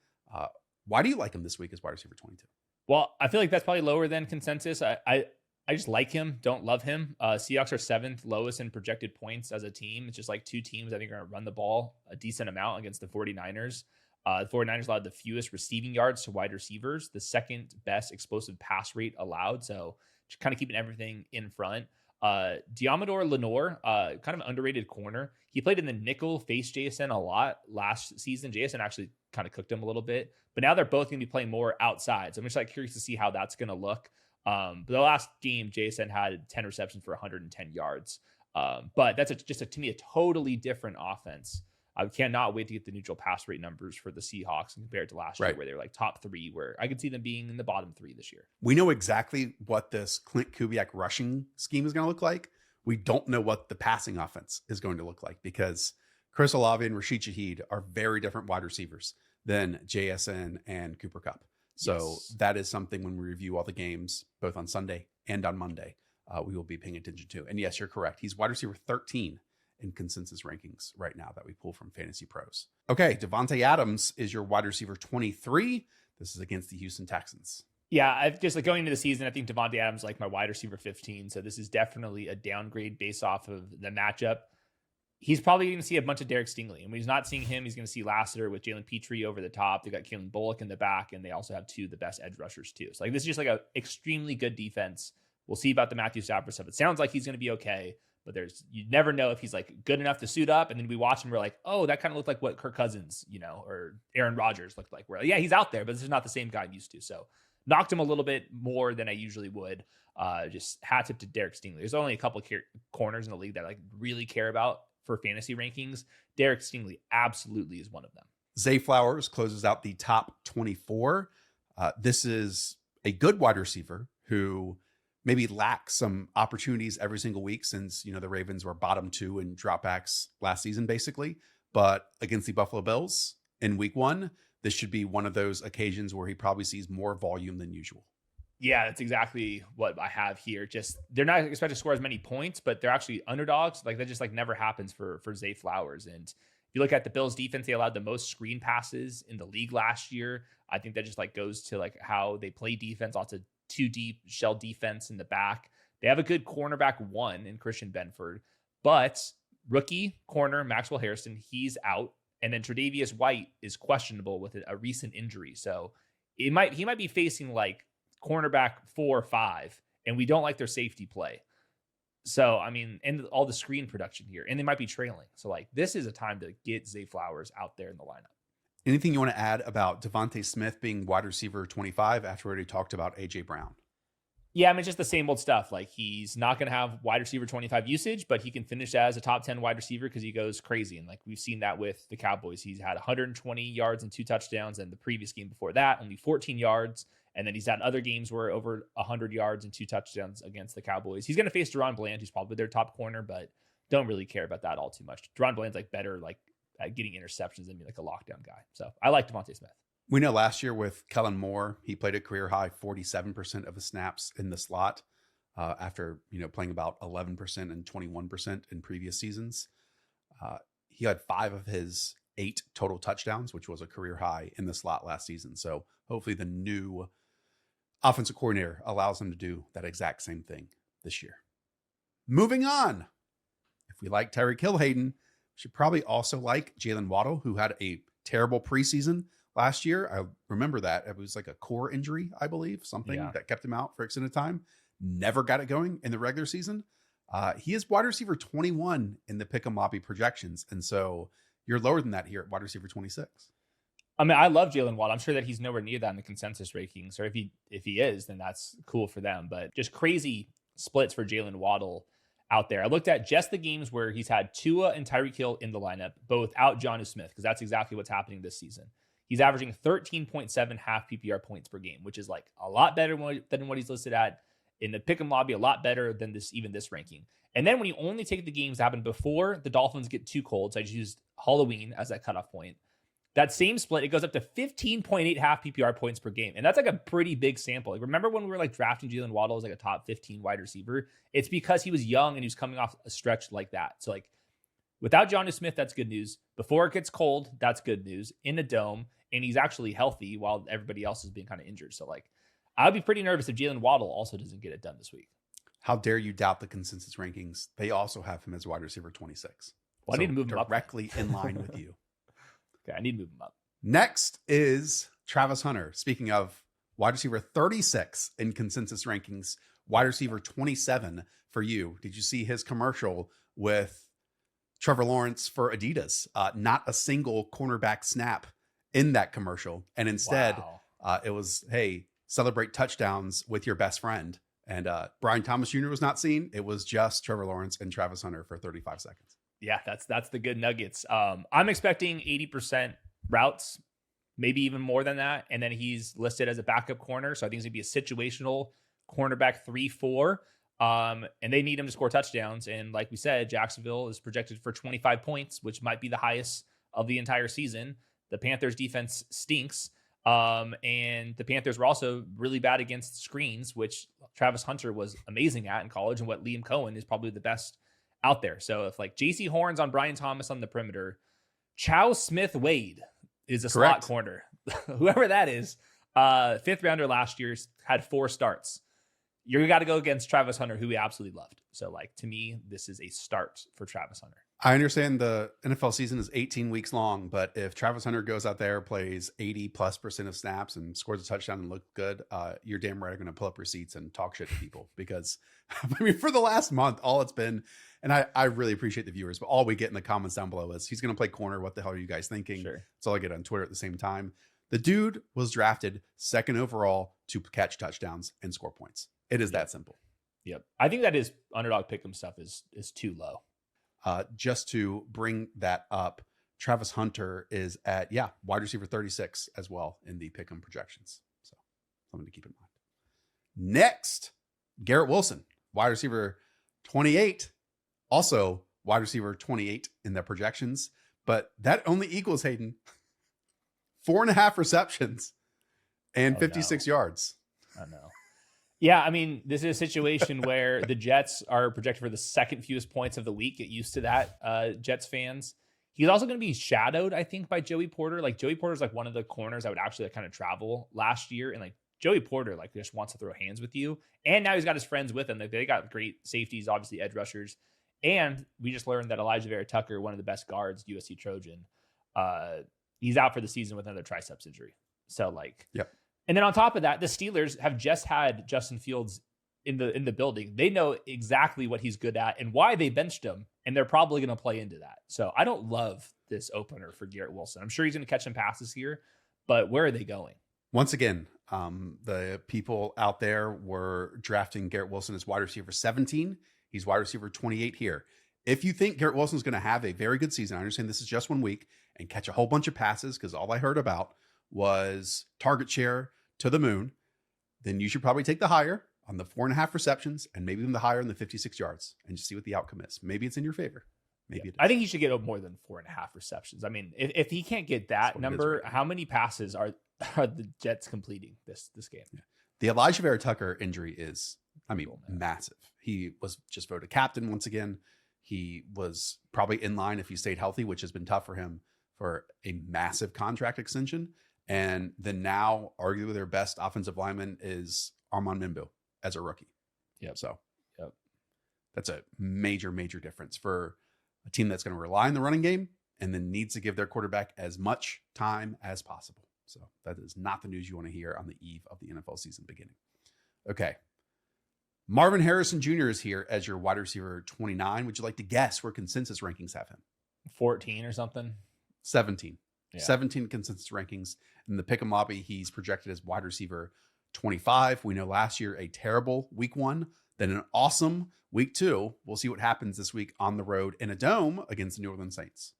Why do you like him this week as wide receiver 22? Well, I feel like that's probably lower than consensus. I just like him, don't love him. Seahawks are 7th lowest in projected points as a team. It's just like 2 teams I think are going to run the ball a decent amount against the 49ers. The 49ers allowed the fewest receiving yards to wide receivers, the 2nd best explosive pass rate allowed. So just kind of keeping everything in front. Diamador Lenore, kind of an underrated corner. He played in the nickel, faced JSN a lot last season. JSN actually kind of cooked him a little bit, but now they're both going to be playing more outside. So I'm just like curious to see how that's going to look. But the last game, JSN had 10 receptions for 110 yards. But that's to me, a totally different offense. I cannot wait to get the neutral pass rate numbers for the Seahawks compared to last year, where they were like top 3, where I could see them being in the bottom 3 this year. We know exactly what this Clint Kubiak rushing scheme is going to look like. We don't know what the passing offense is going to look like because Chris Olave and Rashid Shaheed are very different wide receivers than JSN and Cooper Kupp. So that is something when we review all the games, both on Sunday and on Monday, we will be paying attention to. And yes, you're correct. He's wide receiver 13 in consensus rankings right now that we pull from Fantasy Pros. Okay, Davante Adams is your wide receiver 23. This is against the Houston Texans. Yeah, I've just like going into the season, I think Davante Adams is like my wide receiver 15. So this is definitely a downgrade based off of the matchup. He's probably going to see a bunch of Derek Stingley. And when he's not seeing him, he's going to see Lassiter with Jalen Petrie over the top. They got Kalen Bullock in the back, and they also have two of the best edge rushers too. So like this is just like a extremely good defense. We'll see about the Matthew Stafford stuff. It sounds like he's going to be okay, but you never know if he's like good enough to suit up. And then we watch him, we're like, oh, that kind of looked like what Kirk Cousins, or Aaron Rodgers looked like. We're like, yeah, he's out there, but this is not the same guy I'm used to. So knocked him a little bit more than I usually would. Just hat tip to Derek Stingley. There's only a couple of corners in the league that I like really care about for fantasy rankings. Derek Stingley absolutely is one of them. Zay Flowers closes out the top 24. This is a good wide receiver who maybe lacks some opportunities every single week since, the Ravens were bottom 2 in dropbacks last season, basically. But against the Buffalo Bills in week 1, this should be one of those occasions where he probably sees more volume than usual. Yeah, that's exactly what I have here. Just they're not expected to score as many points, but they're actually underdogs. Like that just like never happens for Zay Flowers. And if you look at the Bills defense, they allowed the most screen passes in the league last year. I think that just like goes to like how they play defense, lots of 2 deep shell defense in the back. They have a good cornerback 1 in Christian Benford, but rookie corner Maxwell Harrison, he's out. And then Tre'Davious White is questionable with a recent injury. So he might be facing like cornerback 4 or 5, and we don't like their safety play. So, I mean, and all the screen production here, and they might be trailing. So like, this is a time to get Zay Flowers out there in the lineup. Anything you want to add about DeVonta Smith being wide receiver 25 after we already talked about AJ Brown? Yeah, I mean, it's just the same old stuff. Like he's not going to have wide receiver 25 usage, but he can finish as a top 10 wide receiver because he goes crazy. And like we've seen that with the Cowboys. He's had 120 yards and 2 touchdowns. And the previous game before that, only 14 yards. And then he's had other games where over 100 yards and 2 touchdowns against the Cowboys. He's going to face DaRon Bland, who's probably their top corner, but don't really care about that all too much. DaRon Bland's like better like at getting interceptions than being like a lockdown guy. So I like DeVonta Smith. We know last year with Kellen Moore, he played a career high 47% of his snaps in the slot after playing about 11% and 21% in previous seasons. He had 5 of his 8 total touchdowns, which was a career high in the slot last season. So hopefully the new offensive coordinator allows him to do that exact same thing this year. Moving on. If we like Tyreek Hill, Hayden, we should probably also like Jaylen Waddle, who had a terrible preseason last year. I remember that. It was like a core injury, I believe, something that kept him out for extended time. Never got it going in the regular season. He is wide receiver 21 in the Pick'em Lobby projections. And so you're lower than that here at wide receiver 26. I mean, I love Jaylen Waddle. I'm sure that he's nowhere near that in the consensus rankings, or if he is, then that's cool for them. But just crazy splits for Jaylen Waddle out there. I looked at just the games where he's had Tua and Tyreek Hill in the lineup, both out Jonnu Smith, because that's exactly what's happening this season. He's averaging 13.7 half PPR points per game, which is like a lot better than what he's listed at in the Pick'em Lobby, a lot better than this ranking. And then when you only take the games that happen before the Dolphins get too cold, so I just used Halloween as that cutoff point, that same split, it goes up to 15.8 half PPR points per game. And that's like a pretty big sample. Like, remember when we were like drafting Jaylen Waddle as like a top 15 wide receiver? It's because he was young and he was coming off a stretch like that. So like without Jonnu Smith, that's good news. Before it gets cold, that's good news. In a dome, and he's actually healthy while everybody else is being kind of injured. So like, I'd be pretty nervous if Jaylen Waddle also doesn't get it done this week. How dare you doubt the consensus rankings? They also have him as wide receiver 26. Well, I need to move him up. Directly in line with you. Okay, I need to move him up. Next is Travis Hunter. Speaking of wide receiver 36 in consensus rankings, wide receiver 27 for you. Did you see his commercial with Trevor Lawrence for Adidas? Not a single cornerback snap in that commercial. And instead, it was, hey, celebrate touchdowns with your best friend. And Brian Thomas Jr. was not seen. It was just Trevor Lawrence and Travis Hunter for 35 seconds. Yeah, that's the good nuggets. I'm expecting 80% routes, maybe even more than that. And then he's listed as a backup corner. So I think he's going to be a situational cornerback 3-4. And they need him to score touchdowns. And like we said, Jacksonville is projected for 25 points, which might be the highest of the entire season. The Panthers defense stinks. And the Panthers were also really bad against screens, which Travis Hunter was amazing at in college, and what Liam Cohen is probably the best out there. So if like JC Horns on Brian Thomas on the perimeter, Chow Smith Wade is a slot corner, whoever that is. Fifth rounder last year, had 4 starts. You got to go against Travis Hunter, who we absolutely loved. So, like, to me, this is a start for Travis Hunter. I understand the NFL season is 18 weeks long, but if Travis Hunter goes out there, plays 80+% of snaps and scores a touchdown and looks good, you're damn right going to pull up receipts and talk shit to people because, I mean, for the last month, all it's been, and I really appreciate the viewers, but all we get in the comments down below is he's going to play corner. What the hell are you guys thinking? Sure. That's all I get on Twitter at the same time. The dude was drafted 2nd overall to catch touchdowns and score points. It is that simple. Yep. I think that his underdog pick'em stuff is too low. Just to bring that up, Travis Hunter is at, wide receiver 36 as well in the pick'em projections. So something to keep in mind. Next, Garrett Wilson, wide receiver 28, also wide receiver 28 in the projections, but that only equals Hayden 4.5 receptions and 56 yards. I know. Yeah, I mean, this is a situation where the Jets are projected for the second fewest points of the week. Get used to that, Jets fans. He's also going to be shadowed, I think, by Joey Porter. Like, Joey Porter's like one of the corners I would actually kind of travel last year. And like Joey Porter, like, just wants to throw hands with you. And now he's got his friends with him. Like, they got great safeties, obviously edge rushers. And we just learned that Elijah Vera Tucker, one of the best guards, USC Trojan, he's out for the season with another triceps injury. So like, yep. And then on top of that, the Steelers have just had Justin Fields in the building. They know exactly what he's good at and why they benched him, and they're probably going to play into that. So I don't love this opener for Garrett Wilson. I'm sure he's going to catch some passes here, but where are they going? Once again, the people out there were drafting Garrett Wilson as wide receiver 17. He's wide receiver 28 here. If you think Garrett Wilson's going to have a very good season, I understand this is just 1 week, and catch a whole bunch of passes, because all I heard about was target share to the moon, then you should probably take the higher on the 4.5 receptions and maybe even the higher on the 56 yards and just see what the outcome is. Maybe it's in your favor. Maybe it is. I think he should get more than 4.5 receptions. I mean, if he can't get that number, how many passes are the Jets completing this game? Yeah. The Elijah Vera Tucker injury is, massive. He was just voted captain once again. He was probably in line if he stayed healthy, which has been tough for him for a massive contract extension. And then now, arguably their best offensive lineman is Armand Mimbo as a rookie. Yep. So that's a major, major difference for a team that's going to rely on the running game and then needs to give their quarterback as much time as possible. So that is not the news you want to hear on the eve of the NFL season beginning. Okay. Marvin Harrison Jr. is here as your wide receiver 29. Would you like to guess where consensus rankings have him? 14 or something? 17. Yeah. 17 consensus rankings. In the pick'em lobby, he's projected as wide receiver 25. We know last year a terrible week 1, then an awesome week 2. We'll see what happens this week on the road in a dome against the New Orleans Saints.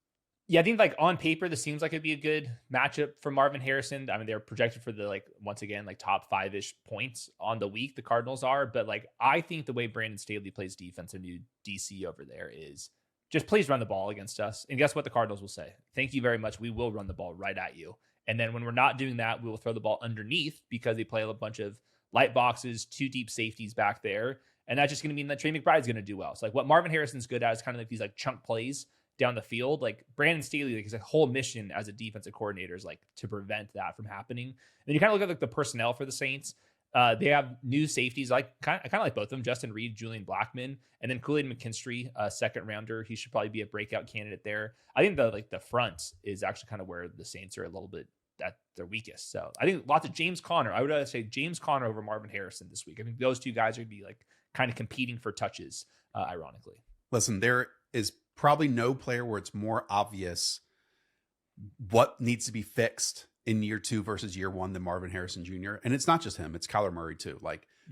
Yeah, I think like on paper, this seems like it'd be a good matchup for Marvin Harrison. I mean, they're projected for the once again, top 5-ish points on the week. The Cardinals are, but I think the way Brandon Staley plays defense, a new DC over there, is just please run the ball against us. And guess what the Cardinals will say? Thank you very much. We will run the ball right at you. And then when we're not doing that, we will throw the ball underneath because they play a bunch of light boxes, 2 deep safeties back there. And that's just going to mean that Trey McBride's going to do well. So what Marvin Harrison's good at is kind of these chunk plays down the field. Brandon Staley, his whole mission as a defensive coordinator is to prevent that from happening. And then you kind of look at the personnel for the Saints. They have new safeties. I kind of like both of them, Justin Reed, Julian Blackmon, and then Kool-Aid McKinstry, a 2nd rounder. He should probably be a breakout candidate there. I think the front is actually kind of where the Saints are a little bit at their weakest. So I think lots of James Conner. I would say James Conner over Marvin Harrison this week. I think those two guys are going to be kind of competing for touches, ironically. Listen, there is probably no player where it's more obvious what needs to be fixed in year 2 versus year 1 than Marvin Harrison Jr. And it's not just him, it's Kyler Murray too.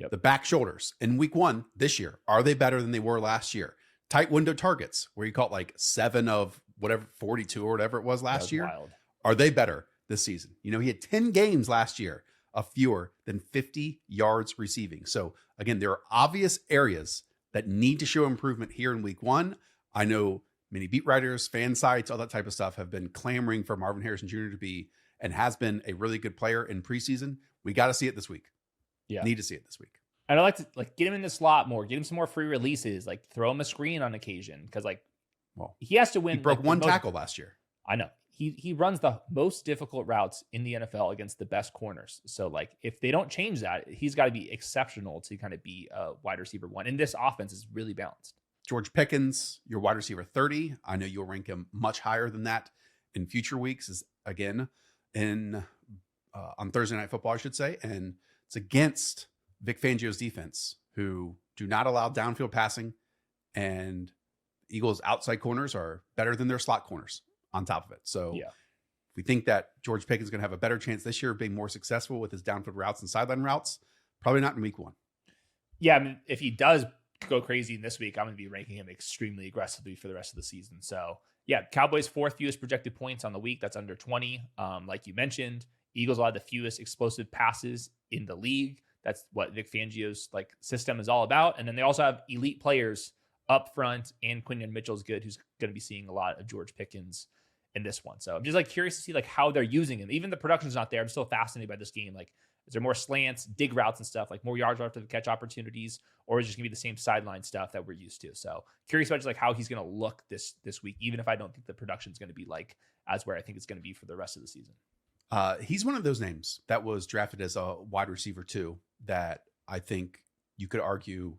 The back shoulders in week 1 this year, are they better than they were last year? Tight window targets where you caught 7 of whatever, 42 or whatever it was last year. Wild. Are they better this season? He had 10 games last year of fewer than 50 yards receiving. So again, there are obvious areas that need to show improvement here in week 1. I know many beat writers, fan sites, all that type of stuff have been clamoring for Marvin Harrison Jr. to be and has been a really good player in preseason. We got to see it this week. Yeah. Need to see it this week. And I like to get him in the slot more, get him some more free releases, throw him a screen on occasion. Cause he has to win. He broke 1 tackle last year. I know. he runs the most difficult routes in the NFL against the best corners. So like if they don't change that, he's got to be exceptional to kind of be a wide receiver one. And this offense is really balanced. George Pickens, your wide receiver 30. I know you'll rank him much higher than that in future weeks, is again in on Thursday Night Football, I should say. And it's against Vic Fangio's defense, who do not allow downfield passing, and Eagles' outside corners are better than their slot corners on top of it. So if we think that George Pickens is going to have a better chance this year of being more successful with his downfield routes and sideline routes, probably not in week 1. Yeah, I mean, if he does go crazy in this week, I'm going to be ranking him extremely aggressively for the rest of the season. So yeah, Cowboys 4th fewest projected points on the week. That's under 20. Like you mentioned, Eagles will have the fewest explosive passes in the league. That's what Vic Fangio's like system is all about. And then they also have elite players up front, and Quinton Mitchell's good, who's going to be seeing a lot of George Pickens in this one. So I'm just like curious to see like how they're using him. Even the production's not there. I'm still fascinated by this game. Like, is there more slants, dig routes and stuff, like more yards after the catch opportunities, or is it just gonna be the same sideline stuff that we're used to? So curious about just like how he's gonna look this week, even if I don't think the production's gonna be like as where I think it's gonna be for the rest of the season. He's one of those names that was drafted as a wide receiver 2 that I think you could argue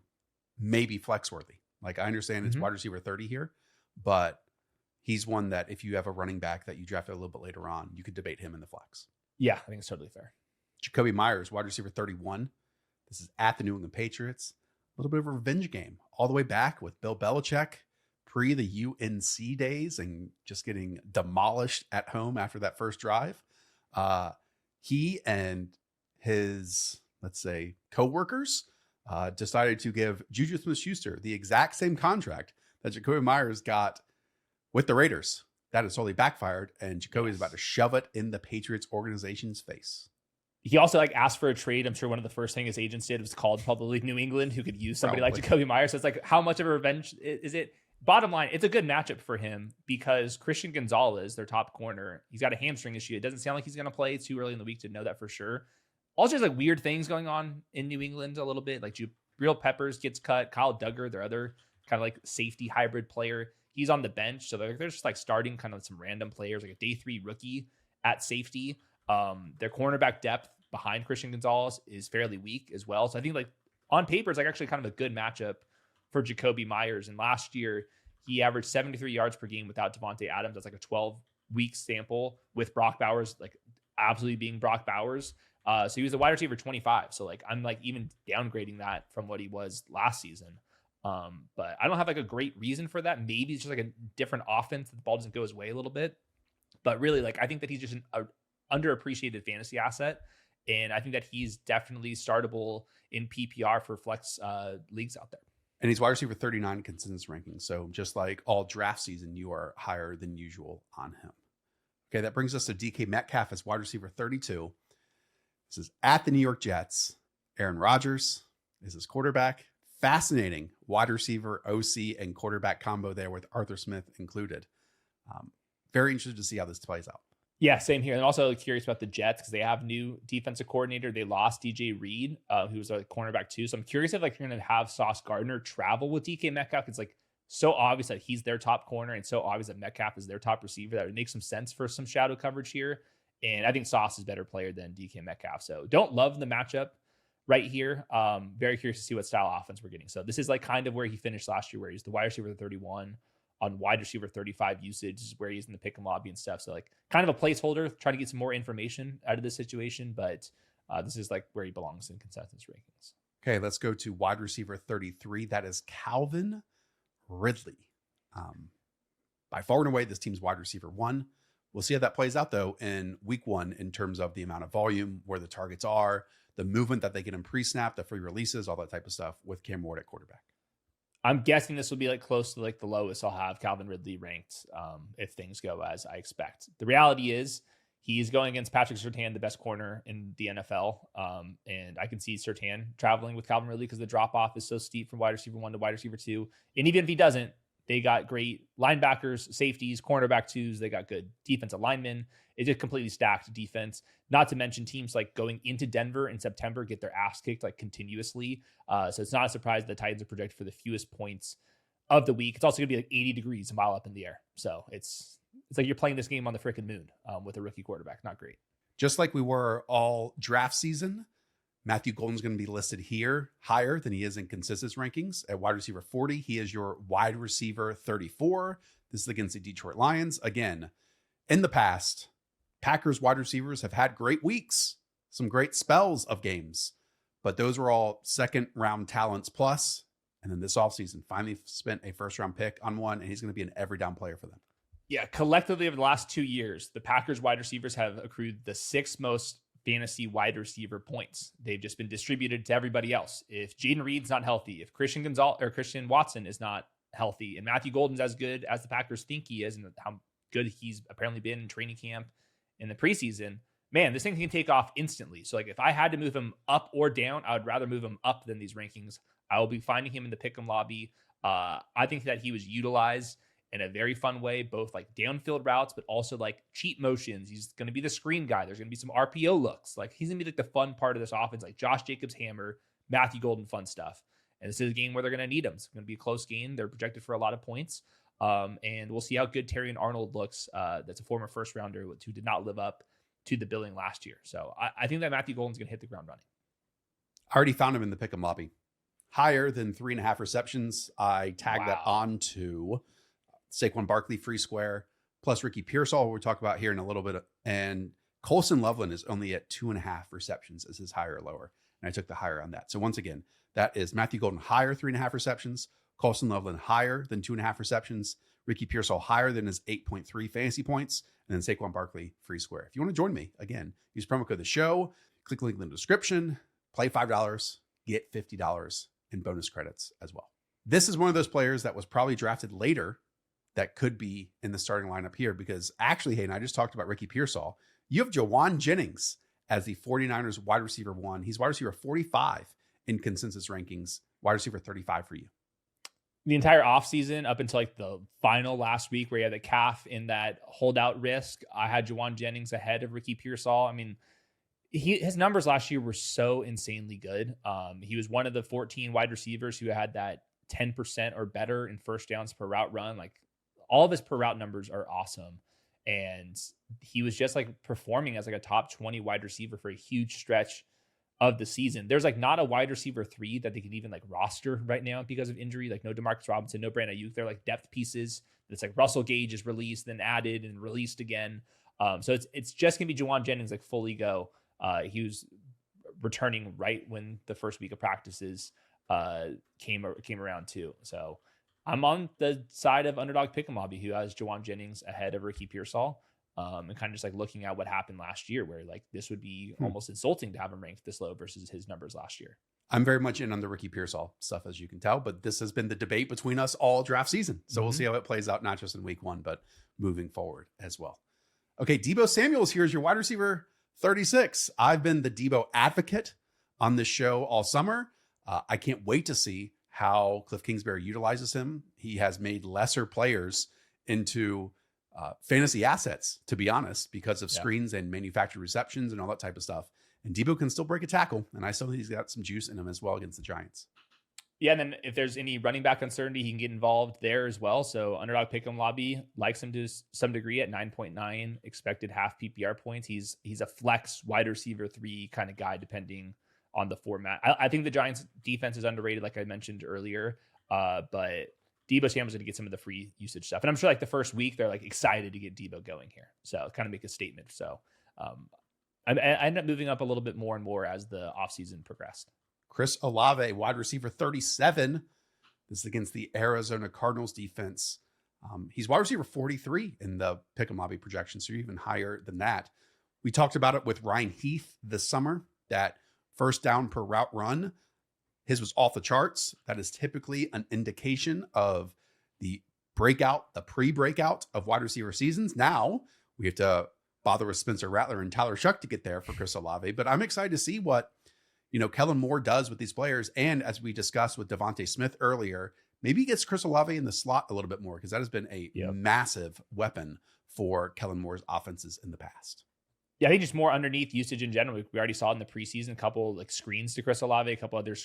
maybe flex worthy. Like, I understand it's wide receiver 30 here, but he's one that if you have a running back that you drafted a little bit later on, you could debate him in the flex. Yeah, I think it's totally fair. Jakobi Meyers, wide receiver 31. This is at the New England Patriots. A little bit of a revenge game all the way back with Bill Belichick pre the UNC days and just getting demolished at home after that first drive. He and his, let's say, co-workers decided to give Juju Smith-Schuster the exact same contract that Jakobi Meyers got with the Raiders. That has totally backfired, and Jakobi is about to shove it in the Patriots organization's face. He also like asked for a trade. I'm sure one of the first things his agents did was called probably New England, who could use somebody like Jakobi Meyers. So it's like, how much of a revenge is it? Bottom line, it's a good matchup for him because Christian Gonzalez, their top corner, he's got a hamstring issue. It doesn't sound like he's going to play. It's too early in the week to know that for sure. Also, there's like weird things going on in New England a little bit. Like Jabril Peppers gets cut. Kyle Duggar, their other kind of like safety hybrid player, he's on the bench. So they're just like starting kind of some random players, like a day 3 rookie at safety. Their cornerback depth behind Christian Gonzalez is fairly weak as well. So I think like on paper, it's like actually kind of a good matchup for Jakobi Meyers. And last year, he averaged 73 yards per game without Davante Adams. That's like a 12-week sample with Brock Bowers, like absolutely being Brock Bowers. So he was a wide receiver 25. So like I'm like even downgrading that from what he was last season. But I don't have like a great reason for that. Maybe it's just like a different offense. The ball doesn't go his way a little bit. But really, like I think that he's just an underappreciated fantasy asset. And I think that he's definitely startable in PPR for flex leagues out there. And he's wide receiver 39 consensus rankings. So just like all draft season, you are higher than usual on him. Okay, that brings us to DK Metcalf as wide receiver 32. This is at the New York Jets. Aaron Rodgers is his quarterback. Fascinating wide receiver, OC, and quarterback combo there with Arthur Smith included. Very interested to see how this plays out. Yeah, same here. And also curious about the Jets because they have new defensive coordinator. They lost DJ Reed, who was a cornerback too. So I'm curious if like you're going to have Sauce Gardner travel with DK Metcalf. It's like so obvious that he's their top corner and so obvious that Metcalf is their top receiver that would make some sense for some shadow coverage here. And I think Sauce is a better player than DK Metcalf. So don't love the matchup right here. Very curious to see what style offense we're getting. So this is like kind of where he finished last year, where he's the wide receiver 31 on wide receiver 35 usage. This is where he's in the pick and lobby and stuff. So like kind of a placeholder, trying to get some more information out of this situation. But this is like where he belongs in consensus rankings. Okay, let's go to wide receiver 33. That is Calvin Ridley. By far and away, this team's wide receiver 1. We'll see how that plays out, though, in week 1 in terms of the amount of volume, where the targets are, the movement that they get in pre-snap, the free releases, all that type of stuff with Cam Ward at quarterback. I'm guessing this will be like close to like the lowest I'll have Calvin Ridley ranked if things go as I expect. The reality is he's going against Patrick Surtain, the best corner in the NFL. And I can see Surtain traveling with Calvin Ridley because the drop-off is so steep from wide receiver 1 to wide receiver 2. And even if he doesn't, they got great linebackers, safeties, cornerback 2s. They got good defensive linemen. It's a completely stacked defense. Not to mention teams like going into Denver in September get their ass kicked like continuously. So it's not a surprise the Titans are projected for the fewest points of the week. It's also going to be like 80 degrees a mile up in the air. So it's it's like you're playing this game on the freaking moon with a rookie quarterback. Not great. Just like we were all draft season, Matthew Golden's going to be listed here higher than he is in consensus rankings at wide receiver 40. He is your wide receiver 34. This is against the Detroit Lions. Again, in the past, Packers wide receivers have had great weeks, some great spells of games, but those were all second round talents plus. And then this offseason, finally spent a first round pick on one, and he's going to be an every down player for them. Yeah, collectively over the last 2 years, the Packers wide receivers have accrued the 6th most fantasy wide receiver points. They've just been distributed to everybody else. If Jaden Reed's not healthy, if Christian Watson is not healthy, and Matthew Golden's as good as the Packers think he is, and how good he's apparently been in training camp in the preseason, man, this thing can take off instantly. So like if I had to move him up or down, I would rather move him up than these rankings. I will be finding him in the pick'em lobby. I think that he was utilized in a very fun way, both like downfield routes, but also like cheat motions. He's going to be the screen guy. There's going to be some RPO looks. Like he's going to be like the fun part of this offense, like Josh Jacobs hammer, Matthew Golden fun stuff. And this is a game where they're going to need him. It's going to be a close game. They're projected for a lot of points. And we'll see how good Terry and Arnold looks. That's a former first rounder who did not live up to the billing last year. So I think that Matthew Golden's going to hit the ground running. I already found him in the pick'em lobby. Higher than 3.5 receptions. I tagged that on to Saquon Barkley free square, plus Ricky Pearsall, we'll talk about here in a little bit. And Colson Loveland is only at 2.5 receptions as his higher or lower. And I took the higher on that. So once again, that is Matthew Golden higher 3.5 receptions, Colson Loveland higher than 2.5 receptions, Ricky Pearsall higher than his 8.3 fantasy points, and then Saquon Barkley free square. If you want to join me, again, use promo code the show, click the link in the description, play $5, get $50 in bonus credits as well. This is one of those players that was probably drafted later that could be in the starting lineup here, because actually, Hayden, I just talked about Ricky Pearsall. You have Jauan Jennings as the 49ers wide receiver 1. He's wide receiver 45 in consensus rankings, wide receiver 35 for you. The entire offseason up until like the final last week where he had the calf in that holdout risk, I had Jauan Jennings ahead of Ricky Pearsall. I mean, his numbers last year were so insanely good. He was one of the 14 wide receivers who had that 10% or better in first downs per route run. Like all of his per route numbers are awesome. And he was just like performing as like a top 20 wide receiver for a huge stretch of the season. There's like not a wide receiver 3 that they can even like roster right now because of injury. Like no DeMarcus Robinson, no Brandon Ayuk. They're like depth pieces. It's like Russell Gage is released, then added and released again. So it's just gonna be Jauan Jennings like fully go. He was returning right when the first week of practices came around too. So I'm on the side of Underdog Pick'em Lobby, who has Jauan Jennings ahead of Ricky Pearsall. And kind of just like looking at what happened last year, where like this would be almost insulting to have him ranked this low versus his numbers last year. I'm very much in on the Ricky Pearsall stuff, as you can tell, but this has been the debate between us all draft season. So we'll see how it plays out, not just in week 1, but moving forward as well. Okay, Deebo Samuel is here as your wide receiver 36. I've been the Deebo advocate on this show all summer. I can't wait to see how Cliff Kingsbury utilizes him. He has made lesser players into fantasy assets, to be honest, because of screens and manufactured receptions and all that type of stuff. And Deebo can still break a tackle, and I still think he's got some juice in him as well against the Giants. Yeah, and then if there's any running back uncertainty, he can get involved there as well. So Underdog Pick'em Lobby likes him to some degree at 9.9 expected half PPR points. He's a flex wide receiver 3 kind of guy, depending on the format. I think the Giants defense is underrated, like I mentioned earlier, but Deebo Samuel's going to get some of the free usage stuff. And I'm sure like the first week, they're like excited to get Deebo going here. So kind of make a statement. So I ended up moving up a little bit more and more as the offseason progressed. Chris Olave, wide receiver 37. This is against the Arizona Cardinals defense. He's wide receiver 43 in the Pick'em Lobby projection, so you're even higher than that. We talked about it with Ryan Heath this summer, that first down per route run, his was off the charts. That is typically an indication of the breakout, the pre-breakout of wide receiver seasons. Now we have to bother with Spencer Rattler and Tyler Shuck to get there for Chris Olave, but I'm excited to see what, Kellen Moore does with these players. And as we discussed with DeVonta Smith earlier, maybe he gets Chris Olave in the slot a little bit more, because that has been a massive weapon for Kellen Moore's offenses in the past. Yeah, I think just more underneath usage in general. We already saw in the preseason a couple like screens to Chris Olave, a couple other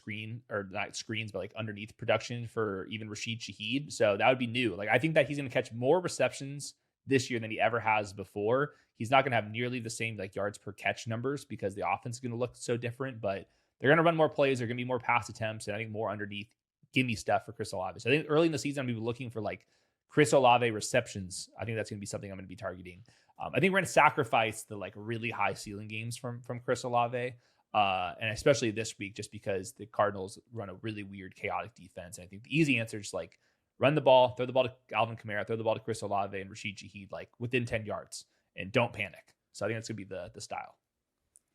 not screens, but like underneath production for even Rashid Shaheed. So that would be new. Like I think that he's going to catch more receptions this year than he ever has before. He's not going to have nearly the same like yards per catch numbers because the offense is going to look so different, but they're going to run more plays. They're going to be more pass attempts, and I think more underneath gimme stuff for Chris Olave. So I think early in the season, I'm going to be looking for like Chris Olave receptions. I think that's going to be something I'm going to be targeting. I think we're going to sacrifice the like really high ceiling games from Chris Olave. And especially this week, just because the Cardinals run a really weird, chaotic defense. And I think the easy answer is like run the ball, throw the ball to Alvin Kamara, throw the ball to Chris Olave and Rashid Shaheed, like within 10 yards, and don't panic. So I think that's going to be the style.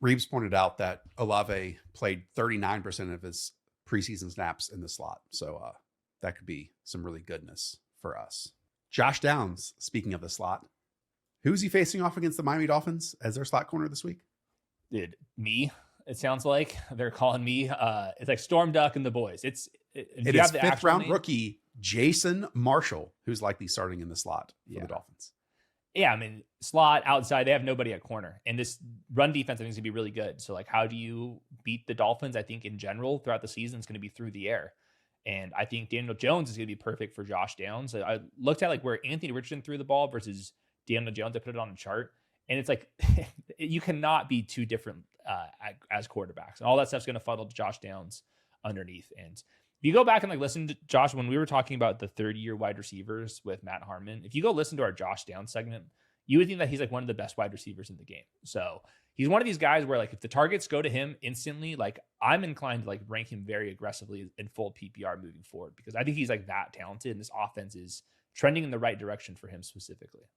Reeves pointed out that Olave played 39% of his preseason snaps in the slot. So that could be some really goodness for us. Josh Downs, speaking of the slot, who's he facing off against the Miami Dolphins as their slot corner this week? Dude, me. It sounds like they're calling me. It's like Storm Duck and the boys. It is fifth round rookie Jason Marshall, who's likely starting in the slot for the Dolphins. Yeah, I mean, slot, outside, they have nobody at corner. And this run defense, I think, is going to be really good. So, like, how do you beat the Dolphins? I think in general, throughout the season, it's going to be through the air. And I think Daniel Jones is going to be perfect for Josh Downs. I looked at, like, where Anthony Richardson threw the ball versus Daniel Jones. I put it on a chart. And it's like, you cannot be too different as quarterbacks. And all that stuff's going to funnel to Josh Downs underneath. And if you go back and like listen to Josh, when we were talking about the third-year wide receivers with Matt Harmon, if you go listen to our Josh Downs segment, you would think that he's like one of the best wide receivers in the game. So he's one of these guys where like if the targets go to him instantly, like I'm inclined to like rank him very aggressively in full PPR moving forward because I think he's like that talented and this offense is trending in the right direction for him specifically.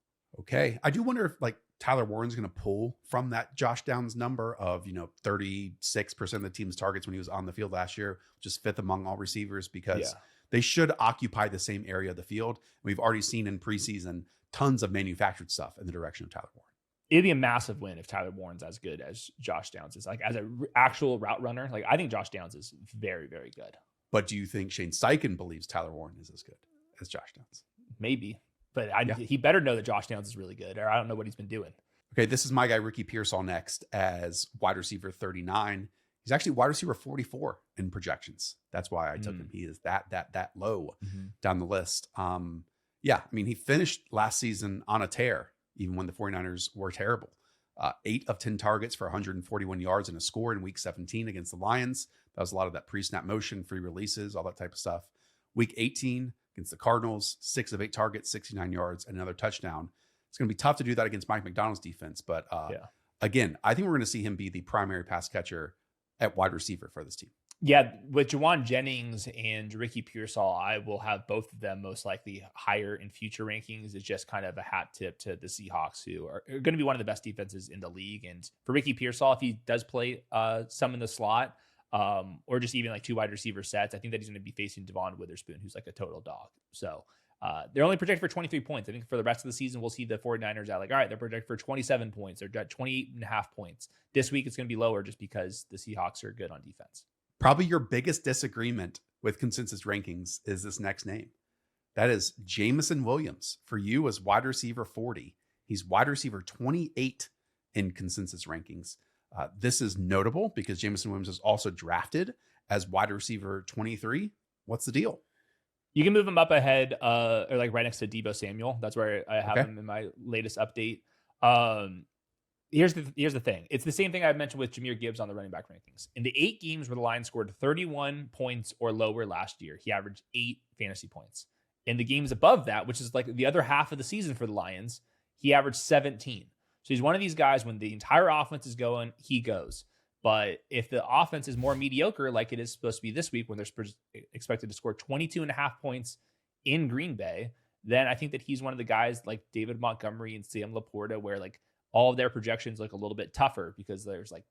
Okay. I do wonder if like Tyler Warren's going to pull from that Josh Downs number of, 36% of the team's targets when he was on the field last year, which is fifth among all receivers because they should occupy the same area of the field. We've already seen in preseason tons of manufactured stuff in the direction of Tyler Warren. It'd be a massive win if Tyler Warren's as good as Josh Downs is. Like as an actual route runner, like I think Josh Downs is very, very good. But do you think Shane Steichen believes Tyler Warren is as good as Josh Downs? Maybe. But he better know that Josh Downs is really good, or I don't know what he's been doing. Okay, this is my guy, Ricky Pearsall, next as wide receiver 39. He's actually wide receiver 44 in projections. That's why I took him. He is that low down the list. He finished last season on a tear, even when the 49ers were terrible. 8 of 10 targets for 141 yards and a score in week 17 against the Lions. That was a lot of that pre-snap motion, free releases, all that type of stuff. Week 18 against the Cardinals, 6 of 8 targets, 69 yards, and another touchdown. It's going to be tough to do that against Mike McDonald's defense. But again, I think we're going to see him be the primary pass catcher at wide receiver for this team. Yeah, with Jauan Jennings and Ricky Pearsall, I will have both of them most likely higher in future rankings. It's just kind of a hat tip to the Seahawks, who are going to be one of the best defenses in the league. And for Ricky Pearsall, if he does play some in the slot, or just even like 2 wide receiver sets, I think that he's going to be facing Devon Witherspoon, who's like a total dog. So they're only projected for 23 points. I think for the rest of the season, we'll see the 49ers out like, all right, they're projected for 27 points. They're at 28.5 points. This week, it's going to be lower just because the Seahawks are good on defense. Probably your biggest disagreement with consensus rankings is this next name. That is Jameson Williams for you as wide receiver 40. He's wide receiver 28 in consensus rankings. This is notable because Jameson Williams is also drafted as wide receiver 23. What's the deal? You can move him up ahead or like right next to Deebo Samuel. That's where I have him in my latest update. Here's the thing. It's the same thing I mentioned with Jahmyr Gibbs on the running back rankings. In the 8 games where the Lions scored 31 points or lower last year, he averaged 8 fantasy points. In the games above that, which is like the other half of the season for the Lions, he averaged 17. So he's one of these guys when the entire offense is going, he goes. But if the offense is more mediocre, like it is supposed to be this week when they're expected to score 22.5 points in Green Bay, then I think that he's one of the guys like David Montgomery and Sam Laporta where like all of their projections look a little bit tougher because there's like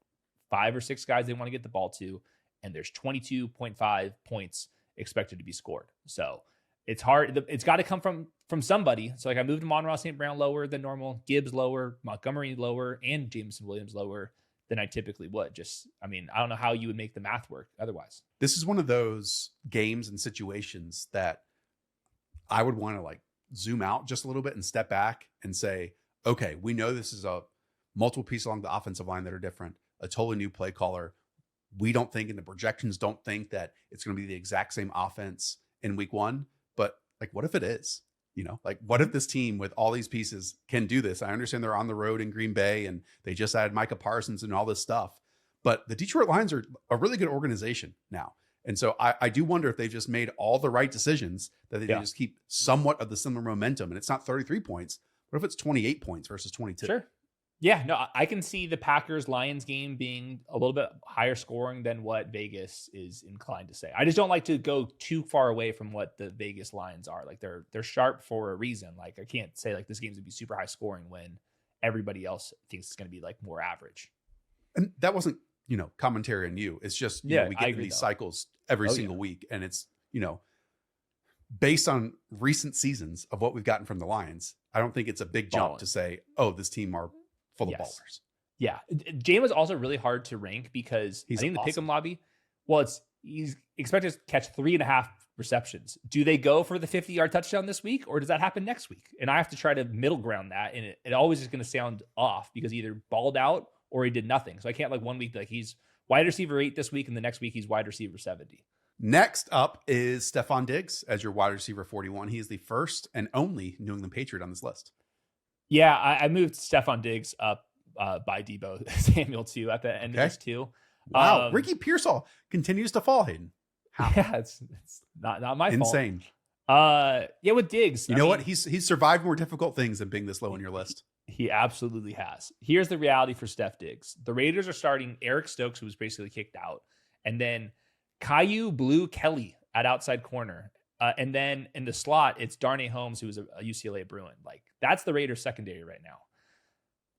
5 or 6 guys they want to get the ball to, and there's 22.5 points expected to be scored. So it's hard. It's got to come from somebody. So like I moved Amon-Ra St. Brown lower than normal, Gibbs lower, Montgomery lower, and Jameson Williams lower than I typically would. I don't know how you would make the math work otherwise. This is one of those games and situations that I would want to like zoom out just a little bit and step back and say, okay, we know this is a multiple piece along the offensive line that are different, a totally new play caller. We don't think, and the projections don't think that it's going to be the exact same offense in week 1, but like, what if it is? Like what if this team with all these pieces can do this? I understand they're on the road in Green Bay and they just added Micah Parsons and all this stuff, but the Detroit Lions are a really good organization now. And so I do wonder if they've just made all the right decisions, that they just keep somewhat of the similar momentum. And it's not 33 points. What if it's 28 points versus 22? Sure. Yeah, no, I can see the Packers-Lions game being a little bit higher scoring than what Vegas is inclined to say. I just don't like to go too far away from what the Vegas Lions are. Like they're sharp for a reason. Like I can't say like this game's gonna be super high scoring when everybody else thinks it's gonna be like more average. And that wasn't, commentary on you. It's just, we get in these cycles every single week. And it's, based on recent seasons of what we've gotten from the Lions, I don't think it's a big jump to say, oh, this team are full of ballers. Yeah. James was also really hard to rank because I think the Pick'em lobby, he's expected to catch 3.5 receptions. Do they go for the 50-yard touchdown this week, or does that happen next week? And I have to try to middle ground that. And it always is going to sound off because he either balled out or he did nothing. So I can't like one week, like he's wide receiver 8 this week, and the next week he's wide receiver 70. Next up is Stefon Diggs as your wide receiver 41. He is the first and only New England Patriot on this list. Yeah, I moved Stefon Diggs up by Deebo Samuel too at the end of this too. Wow, Ricky Pearsall continues to fall, Hayden. How? Yeah, it's not my fault. Insane. Yeah, with Diggs, you know what? He's survived more difficult things than being this low on your list. He absolutely has. Here's the reality for Steph Diggs: the Raiders are starting Eric Stokes, who was basically kicked out, and then Caillou Blue Kelly at outside corner. And then in the slot, it's Darnay Holmes, who is a UCLA Bruin. Like, that's the Raiders secondary right now.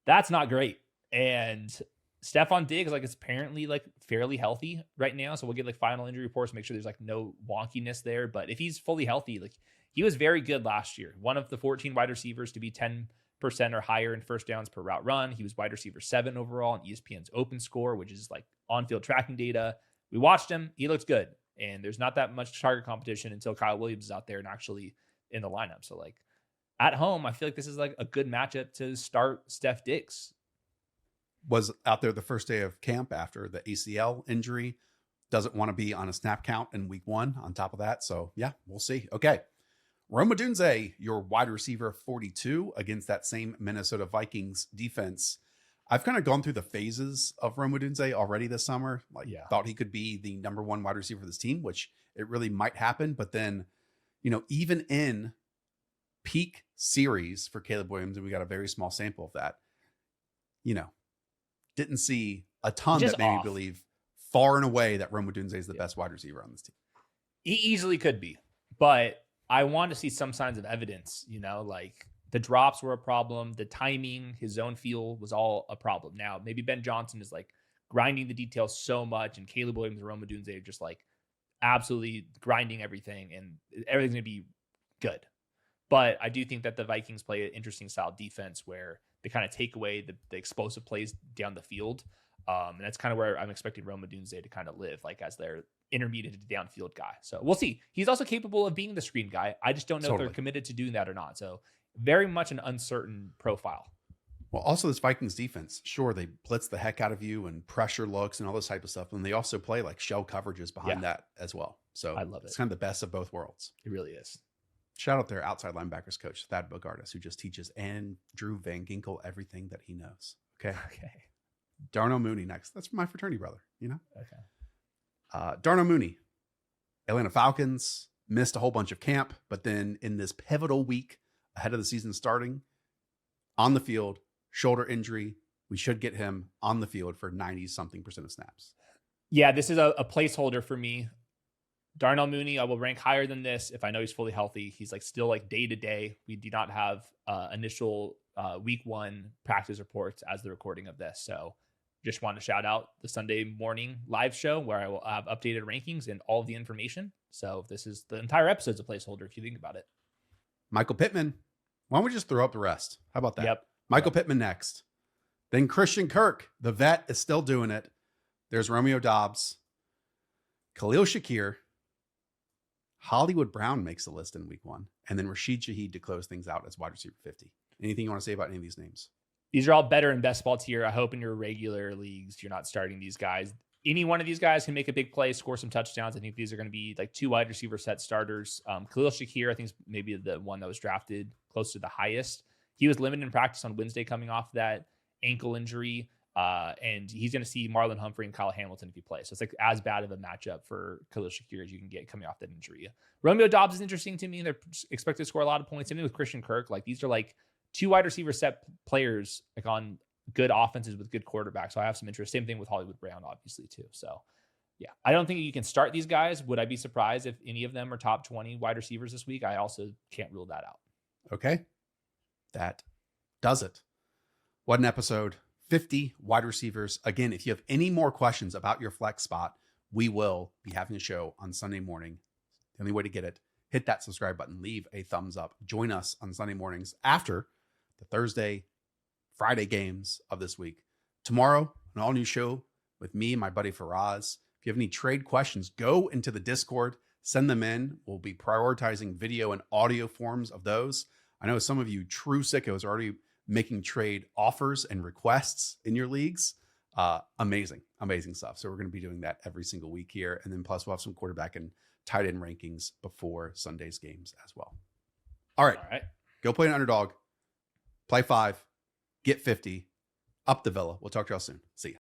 That's not great. And Stefon Diggs, like, it's apparently like fairly healthy right now. So we'll get like final injury reports, make sure there's like no wonkiness there. But if he's fully healthy, like he was very good last year. One of the 14 wide receivers to be 10% or higher in first downs per route run. He was wide receiver 7 overall in ESPN's open score, which is like on-field tracking data. We watched him. He looks good. And there's not that much target competition until Kyle Williams is out there and actually in the lineup. So like at home, I feel like this is like a good matchup to start Steph Diggs. Was out there the first day of camp after the ACL injury. Doesn't want to be on a snap count in week 1 on top of that. So yeah, we'll see. Okay. Rome Odunze, your wide receiver 42 against that same Minnesota Vikings defense. I've kind of gone through the phases of Rome Odunze already this summer. Thought he could be the number 1 wide receiver for this team, which it really might happen. But then, even in peak series for Caleb Williams, and we got a very small sample of that, didn't see a ton just that made me off. believe far and away that Rome Odunze is the best wide receiver on this team. He easily could be, but I want to see some signs of evidence, like the drops were a problem. The timing, his zone feel was all a problem. Now, maybe Ben Johnson is like grinding the details so much, and Caleb Williams and Rome Odunze are just like absolutely grinding everything, and everything's going to be good. But I do think that the Vikings play an interesting style defense where they kind of take away the explosive plays down the field. And that's kind of where I'm expecting Rome Odunze to kind of live, like as their intermediate downfield guy. So we'll see. He's also capable of being the screen guy. I just don't know if they're committed to doing that or not. So very much an uncertain profile. Well, also this Vikings defense, sure, they blitz the heck out of you and pressure looks and all this type of stuff. And they also play like shell coverages behind that as well. So I love it. It's kind of the best of both worlds. It really is. Shout out their outside linebackers coach, Thad Bogardus, who just teaches Andrew Van Ginkel everything that he knows. Okay. Darnell Mooney next. That's my fraternity brother, Okay. Darnell Mooney, Atlanta Falcons, missed a whole bunch of camp, but then in this pivotal week ahead of the season starting, on the field, shoulder injury, we should get him on the field for 90-something% of snaps. Yeah, this is a placeholder for me. Darnell Mooney, I will rank higher than this if I know he's fully healthy. He's like still like day to day. We do not have initial week 1 practice reports as the recording of this. So just want to shout out the Sunday morning live show where I will have updated rankings and all of the information. So this is the entire episode's a placeholder if you think about it. Michael Pittman. Why don't we just throw up the rest? How about that? Yep. Michael Pittman next. Then Christian Kirk, the vet, is still doing it. There's Romeo Doubs. Khalil Shakir. Hollywood Brown makes the list in week 1. And then Rashid Shaheed to close things out as wide receiver 50. Anything you want to say about any of these names? These are all better in best ball tier. I hope in your regular leagues, you're not starting these guys. any one of these guys can make a big play, score some touchdowns. I think these are going to be like 2 wide receiver set starters. Khalil Shakir, I think, is maybe the one that was drafted close to the highest. He was limited in practice on Wednesday coming off that ankle injury. And he's going to see Marlon Humphrey and Kyle Hamilton if he plays. So it's like as bad of a matchup for Khalil Shakir as you can get coming off that injury. Romeo Dobbs is interesting to me. They're expected to score a lot of points. Same thing with Christian Kirk. Like these are like 2 wide receiver set players like on good offenses with good quarterbacks. So I have some interest. Same thing with Hollywood Brown, obviously, too. So yeah, I don't think you can start these guys. Would I be surprised if any of them are top 20 wide receivers this week? I also can't rule that out. Okay. That does it. What an episode. 50 wide receivers. Again, if you have any more questions about your flex spot, we will be having a show on Sunday morning. The only way to get it, hit that subscribe button, leave a thumbs up. Join us on Sunday mornings after the Thursday, Friday games of this week. Tomorrow, an all-new show with me and my buddy Faraz. If you have any trade questions, go into the Discord, send them in. We'll be prioritizing video and audio forms of those. I know some of you true sickos are already making trade offers and requests in your leagues. Amazing stuff. So we're going to be doing that every single week here. And then plus we'll have some quarterback and tight end rankings before Sunday's games as well. All right. Go play an underdog, play 5, get 50, up the villa. We'll talk to y'all soon. See ya.